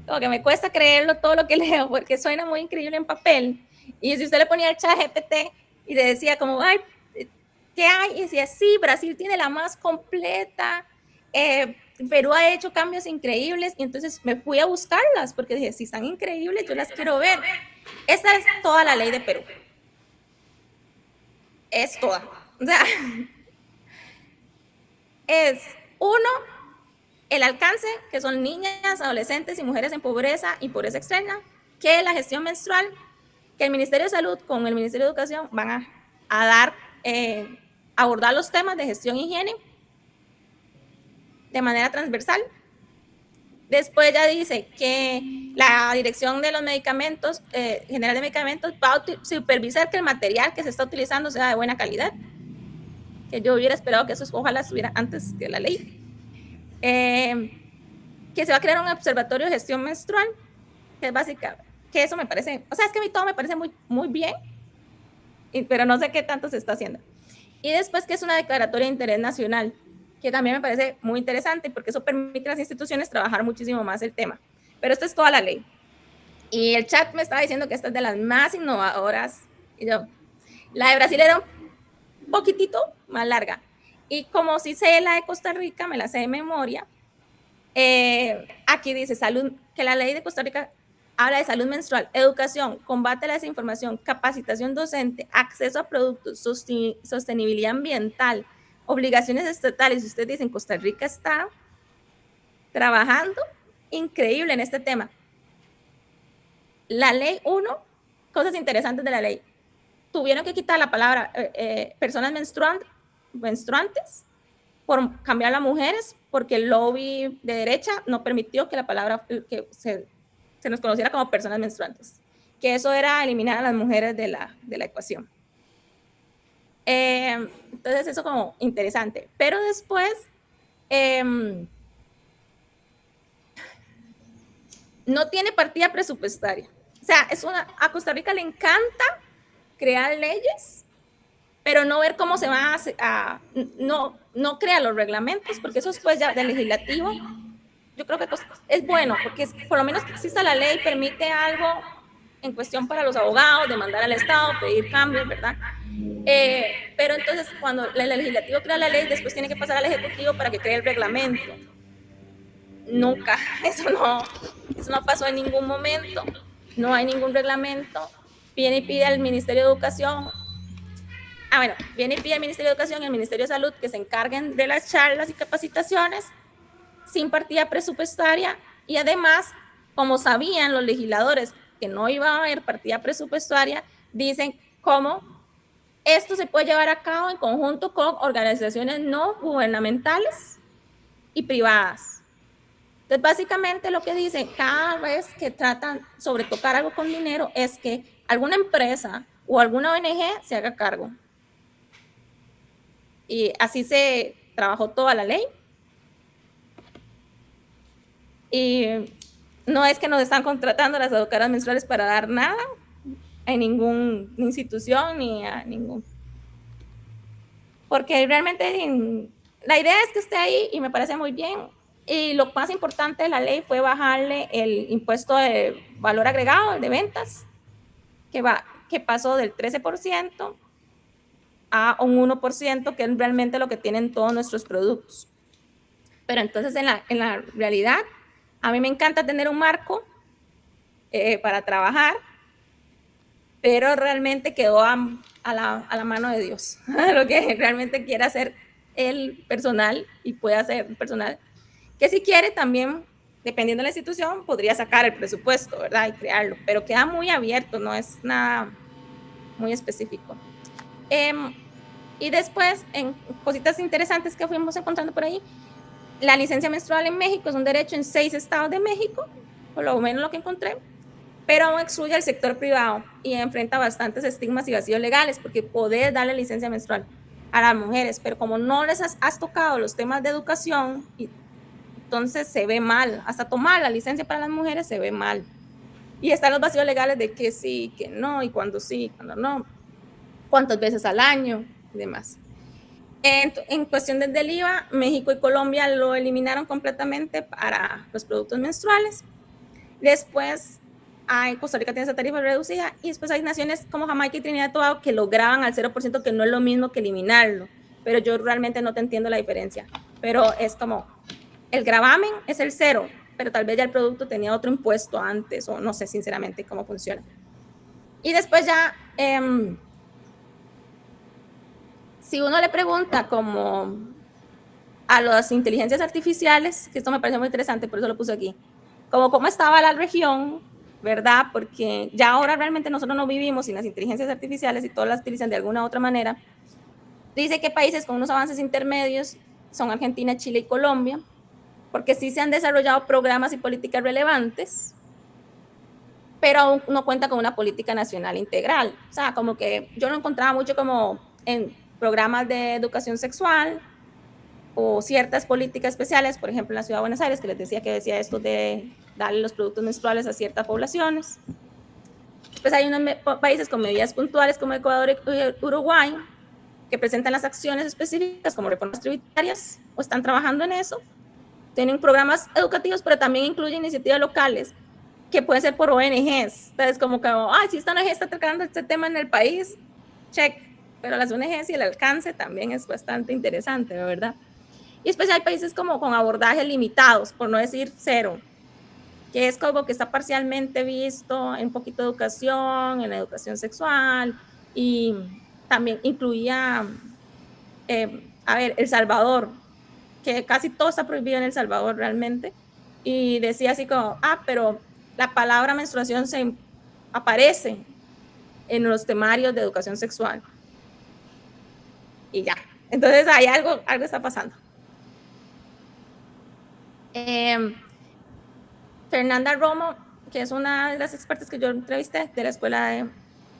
como que me cuesta creerlo todo lo que leo porque suena muy increíble en papel. Y si usted le ponía el chat GPT y le decía como, ay, ¿qué hay? Y decía, sí, Brasil tiene la más completa, Perú ha hecho cambios increíbles, y entonces me fui a buscarlas porque dije, si están increíbles, yo las quiero ver. Esta es toda la ley de Perú. Es toda. O sea, es uno, el alcance, que son niñas, adolescentes y mujeres en pobreza y pobreza extrema, que la gestión menstrual, que el Ministerio de Salud con el Ministerio de Educación van a dar, abordar los temas de gestión e higiene de manera transversal. Después ya dice que la Dirección de los Medicamentos, General de Medicamentos, va a supervisar que el material que se está utilizando sea de buena calidad. Que yo hubiera esperado que eso ojalá estuviera antes que la ley. Que se va a crear un observatorio de gestión menstrual, que es básica, que eso me parece, o sea, es que a mí todo me parece muy, muy bien, pero no sé qué tanto se está haciendo. Y después que es una declaratoria de interés nacional, que también me parece muy interesante porque eso permite a las instituciones trabajar muchísimo más el tema. Pero esto es toda la ley. Y el chat me estaba diciendo que esta es de las más innovadoras. Y yo, la de Brasil era un poquitito más larga. Y como sí sé la de Costa Rica, me la sé de memoria, aquí dice salud, que la ley de Costa Rica habla de salud menstrual, educación, combate a la desinformación, capacitación docente, acceso a productos, sostenibilidad ambiental, obligaciones estatales. Ustedes dicen, Costa Rica está trabajando increíble en este tema. La ley 1, cosas interesantes de la ley. Tuvieron que quitar la palabra personas menstruantes por cambiar a mujeres, porque el lobby de derecha no permitió que la palabra que se nos conociera como personas menstruantes, que eso era eliminar a las mujeres de la ecuación. Entonces eso como interesante, pero después no tiene partida presupuestaria. O sea, a Costa Rica le encanta crear leyes, pero no ver cómo se va no crea los reglamentos, porque eso después ya del legislativo, yo creo que es bueno, porque por lo menos que exista la ley permite algo en cuestión para los abogados, demandar al Estado, pedir cambios, ¿verdad? Pero entonces cuando el legislativo crea la ley, después tiene que pasar al ejecutivo para que cree el reglamento. Nunca, eso no pasó en ningún momento, no hay ningún reglamento. Viene y pide al Ministerio de Educación, viene y pide al Ministerio de Educación y al Ministerio de Salud que se encarguen de las charlas y capacitaciones sin partida presupuestaria, y además, como sabían los legisladores que no iba a haber partida presupuestaria, dicen cómo esto se puede llevar a cabo en conjunto con organizaciones no gubernamentales y privadas. Entonces, básicamente lo que dicen cada vez que tratan sobre tocar algo con dinero es que alguna empresa o alguna ONG se haga cargo. Y así se trabajó toda la ley. Y no es que nos están contratando a las educadoras menstruales para dar nada a ninguna institución ni a ningún. Porque realmente la idea es que esté ahí y me parece muy bien. Y lo más importante de la ley fue bajarle el impuesto de valor agregado, el de ventas, que pasó del 13% a un 1%, que es realmente lo que tienen todos nuestros productos. Pero entonces en la realidad, a mí me encanta tener un marco para trabajar, pero realmente quedó a la mano de Dios. Lo que realmente quiere hacer el personal y puede hacer el personal, que si quiere también, dependiendo de la institución, podría sacar el presupuesto, ¿verdad? Y crearlo, pero queda muy abierto, no es nada muy específico. Y después, en cositas interesantes que fuimos encontrando por ahí, la licencia menstrual en México es un derecho en 6 estados de México, por lo menos lo que encontré, pero aún excluye al sector privado y enfrenta bastantes estigmas y vacíos legales, porque podés darle licencia menstrual a las mujeres, pero como no les has tocado los temas de educación, entonces se ve mal. Hasta tomar la licencia para las mujeres se ve mal. Y están los vacíos legales de que sí, que no, y cuándo sí, cuándo no, cuántas veces al año y demás. En cuestión del IVA, México y Colombia lo eliminaron completamente para los productos menstruales. Después, Costa Rica tiene esa tarifa reducida, y después hay naciones como Jamaica y Trinidad y Tobago que lo graban al 0%, que no es lo mismo que eliminarlo, pero yo realmente no te entiendo la diferencia. Pero es como, el gravamen es el 0, pero tal vez ya el producto tenía otro impuesto antes, o no sé sinceramente cómo funciona. Y después ya, si uno le pregunta como a las inteligencias artificiales, que esto me parece muy interesante, por eso lo puse aquí, como cómo estaba la región, ¿verdad? Porque ya ahora realmente nosotros no vivimos sin las inteligencias artificiales y todas las utilizan de alguna u otra manera. Dice que países con unos avances intermedios son Argentina, Chile y Colombia. porque sí se han desarrollado programas y políticas relevantes, pero aún no cuenta con una política nacional integral. O sea, como que yo lo encontraba mucho como en programas de educación sexual o ciertas políticas especiales, por ejemplo en la Ciudad de Buenos Aires, que les decía que decía esto de darle los productos menstruales a ciertas poblaciones. Después hay unos países con medidas puntuales como Ecuador y Uruguay, que presentan las acciones específicas como reformas tributarias o están trabajando en eso. Tienen programas educativos, pero también incluyen iniciativas locales que pueden ser por ONGs. Entonces, como que, si esta ONG está tratando este tema en el país, check. Pero las ONGs y el alcance también es bastante interesante, ¿verdad? Y después hay países como con abordajes limitados, por no decir cero, que es como que está parcialmente visto en un poquito de educación, en educación sexual, y también incluía, a ver, El Salvador, que casi todo está prohibido en El Salvador realmente, y decía así como, pero la palabra menstruación se aparece en los temarios de educación sexual, y ya. Entonces hay algo está pasando. Fernanda Romo, que es una de las expertas que yo entrevisté de la Escuela de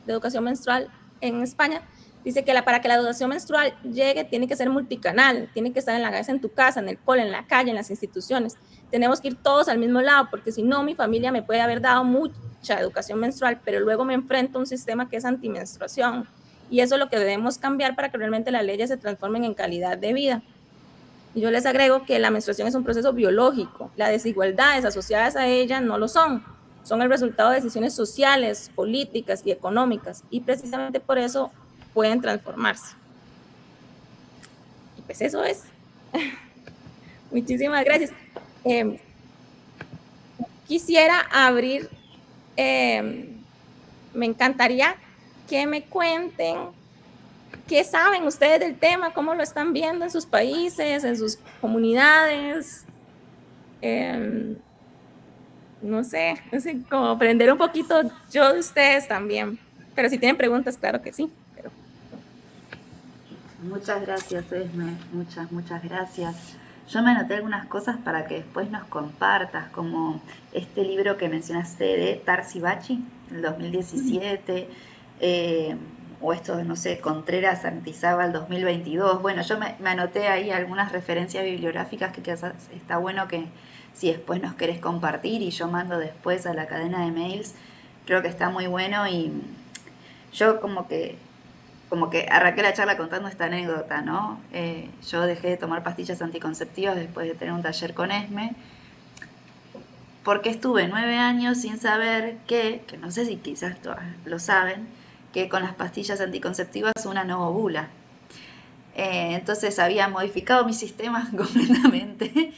Educación Menstrual en España, dice que para que la educación menstrual llegue tiene que ser multicanal, tiene que estar en la casa, en tu casa, en el cole, en la calle, en las instituciones. Tenemos que ir todos al mismo lado, porque si no, mi familia me puede haber dado mucha educación menstrual, pero luego me enfrento a un sistema que es antimenstruación. Y eso es lo que debemos cambiar para que realmente las leyes se transformen en calidad de vida. Y yo les agrego que la menstruación es un proceso biológico. Las desigualdades asociadas a ella no lo son. Son el resultado de decisiones sociales, políticas y económicas. Y precisamente por eso pueden transformarse. Y pues eso es. Muchísimas gracias. Quisiera abrir, me encantaría que me cuenten qué saben ustedes del tema, cómo lo están viendo en sus países, en sus comunidades. No sé, como aprender un poquito yo de ustedes también. Pero si tienen preguntas, claro que sí. Pero... Muchas gracias, Esme. Muchas gracias. Yo me anoté algunas cosas para que después nos compartas, como este libro que mencionaste de Tarsi Bachi, el 2017, o esto, no sé, Contreras Santizábal 2022. Bueno, yo me anoté ahí algunas referencias bibliográficas que quizás está bueno que si después nos querés compartir y yo mando después a la cadena de mails, creo que está muy bueno y yo como que arranqué la charla contando esta anécdota, ¿no? Yo dejé de tomar pastillas anticonceptivas después de tener un taller con Esme, porque estuve 9 años sin saber que no sé si quizás lo saben, que con las pastillas anticonceptivas una no ovula. Entonces había modificado mi sistema completamente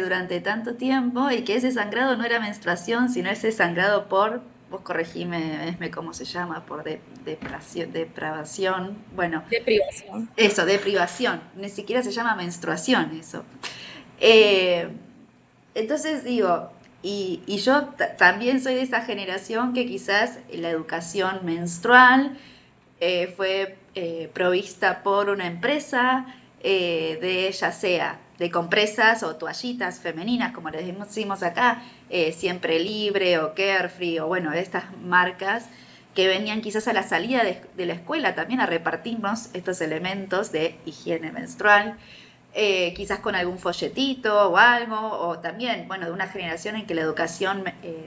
durante tanto tiempo y que ese sangrado no era menstruación, sino ese sangrado por, vos corregime, Esme, cómo se llama, por depravación, bueno. Deprivación. Eso, deprivación, ni siquiera se llama menstruación eso. Entonces digo, y yo también soy de esa generación que quizás la educación menstrual fue provista por una empresa de ya sea de compresas o toallitas femeninas, como les decimos acá, Siempre Libre o Carefree, o bueno, de estas marcas que venían quizás a la salida de la escuela también a repartirnos estos elementos de higiene menstrual, quizás con algún folletito o algo, o también, bueno, de una generación en que la educación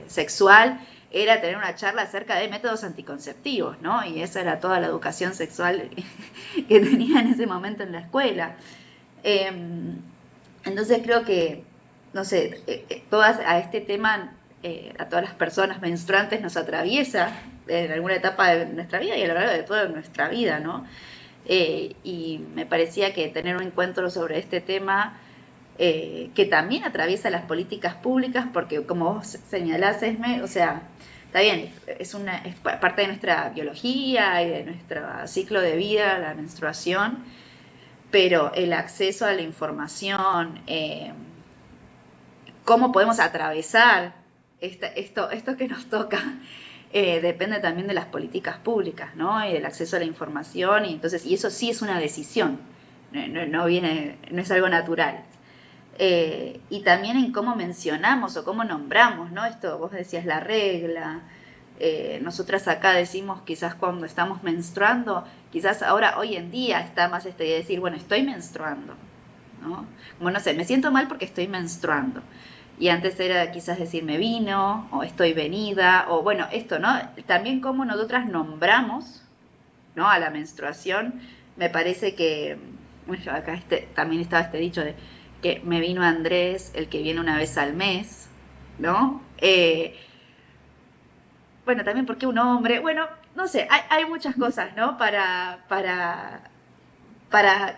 sexual era tener una charla acerca de métodos anticonceptivos, ¿no? Y esa era toda la educación sexual que tenía en ese momento en la escuela. Entonces creo que, no sé, todas a este tema, a todas las personas menstruantes nos atraviesa en alguna etapa de nuestra vida y a lo largo de toda nuestra vida, ¿no? Y me parecía que tener un encuentro sobre este tema que también atraviesa las políticas públicas, porque como vos señalás, Esme, o sea, está bien, es parte de nuestra biología y de nuestro ciclo de vida, la menstruación, pero el acceso a la información, cómo podemos atravesar esto que nos toca, depende también de las políticas públicas, ¿no? Y del acceso a la información, y eso sí es una decisión, no es algo natural. Y también en cómo mencionamos o cómo nombramos, ¿no? Esto, vos decías la regla, nosotras acá decimos quizás cuando estamos menstruando, quizás ahora, hoy en día está más de decir, bueno, estoy menstruando, ¿no? Como no sé, me siento mal porque estoy menstruando. Y antes era quizás decir me vino, o estoy venida, o bueno, esto, ¿no? También como nosotras nombramos, ¿no? A la menstruación, me parece que, bueno, acá también estaba este dicho de que me vino Andrés, el que viene una vez al mes, ¿no? Bueno, también porque un hombre, bueno, no sé, hay muchas cosas, ¿no? Para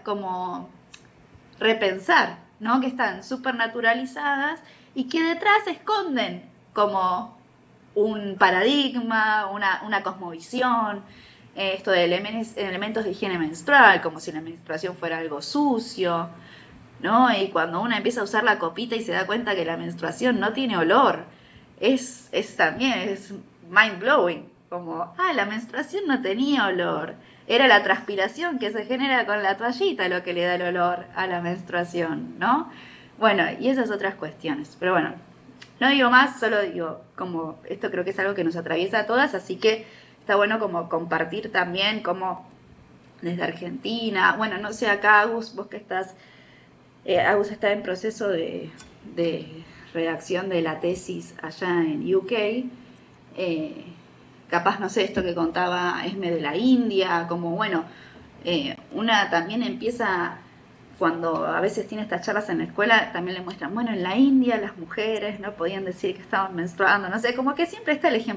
como repensar, ¿no? Que están súper naturalizadas y que detrás esconden como un paradigma, una cosmovisión, esto de elementos de higiene menstrual, como si la menstruación fuera algo sucio, ¿no? Y cuando uno empieza a usar la copita y se da cuenta que la menstruación no tiene olor, también es mind blowing, como, la menstruación no tenía olor, era la transpiración que se genera con la toallita lo que le da el olor a la menstruación, ¿no? Bueno, y esas otras cuestiones, pero bueno, no digo más, solo digo, como esto creo que es algo que nos atraviesa a todas, así que está bueno como compartir también como desde Argentina, bueno, no sé, acá Agus, vos que estás, Agus está en proceso de redacción de la tesis allá en UK, capaz, no sé, esto que contaba Esme de la India, como bueno, una también empieza, cuando a veces tiene estas charlas en la escuela, también le muestran, bueno, en la India las mujeres no podían decir que estaban menstruando, no sé, como que siempre está el ejemplo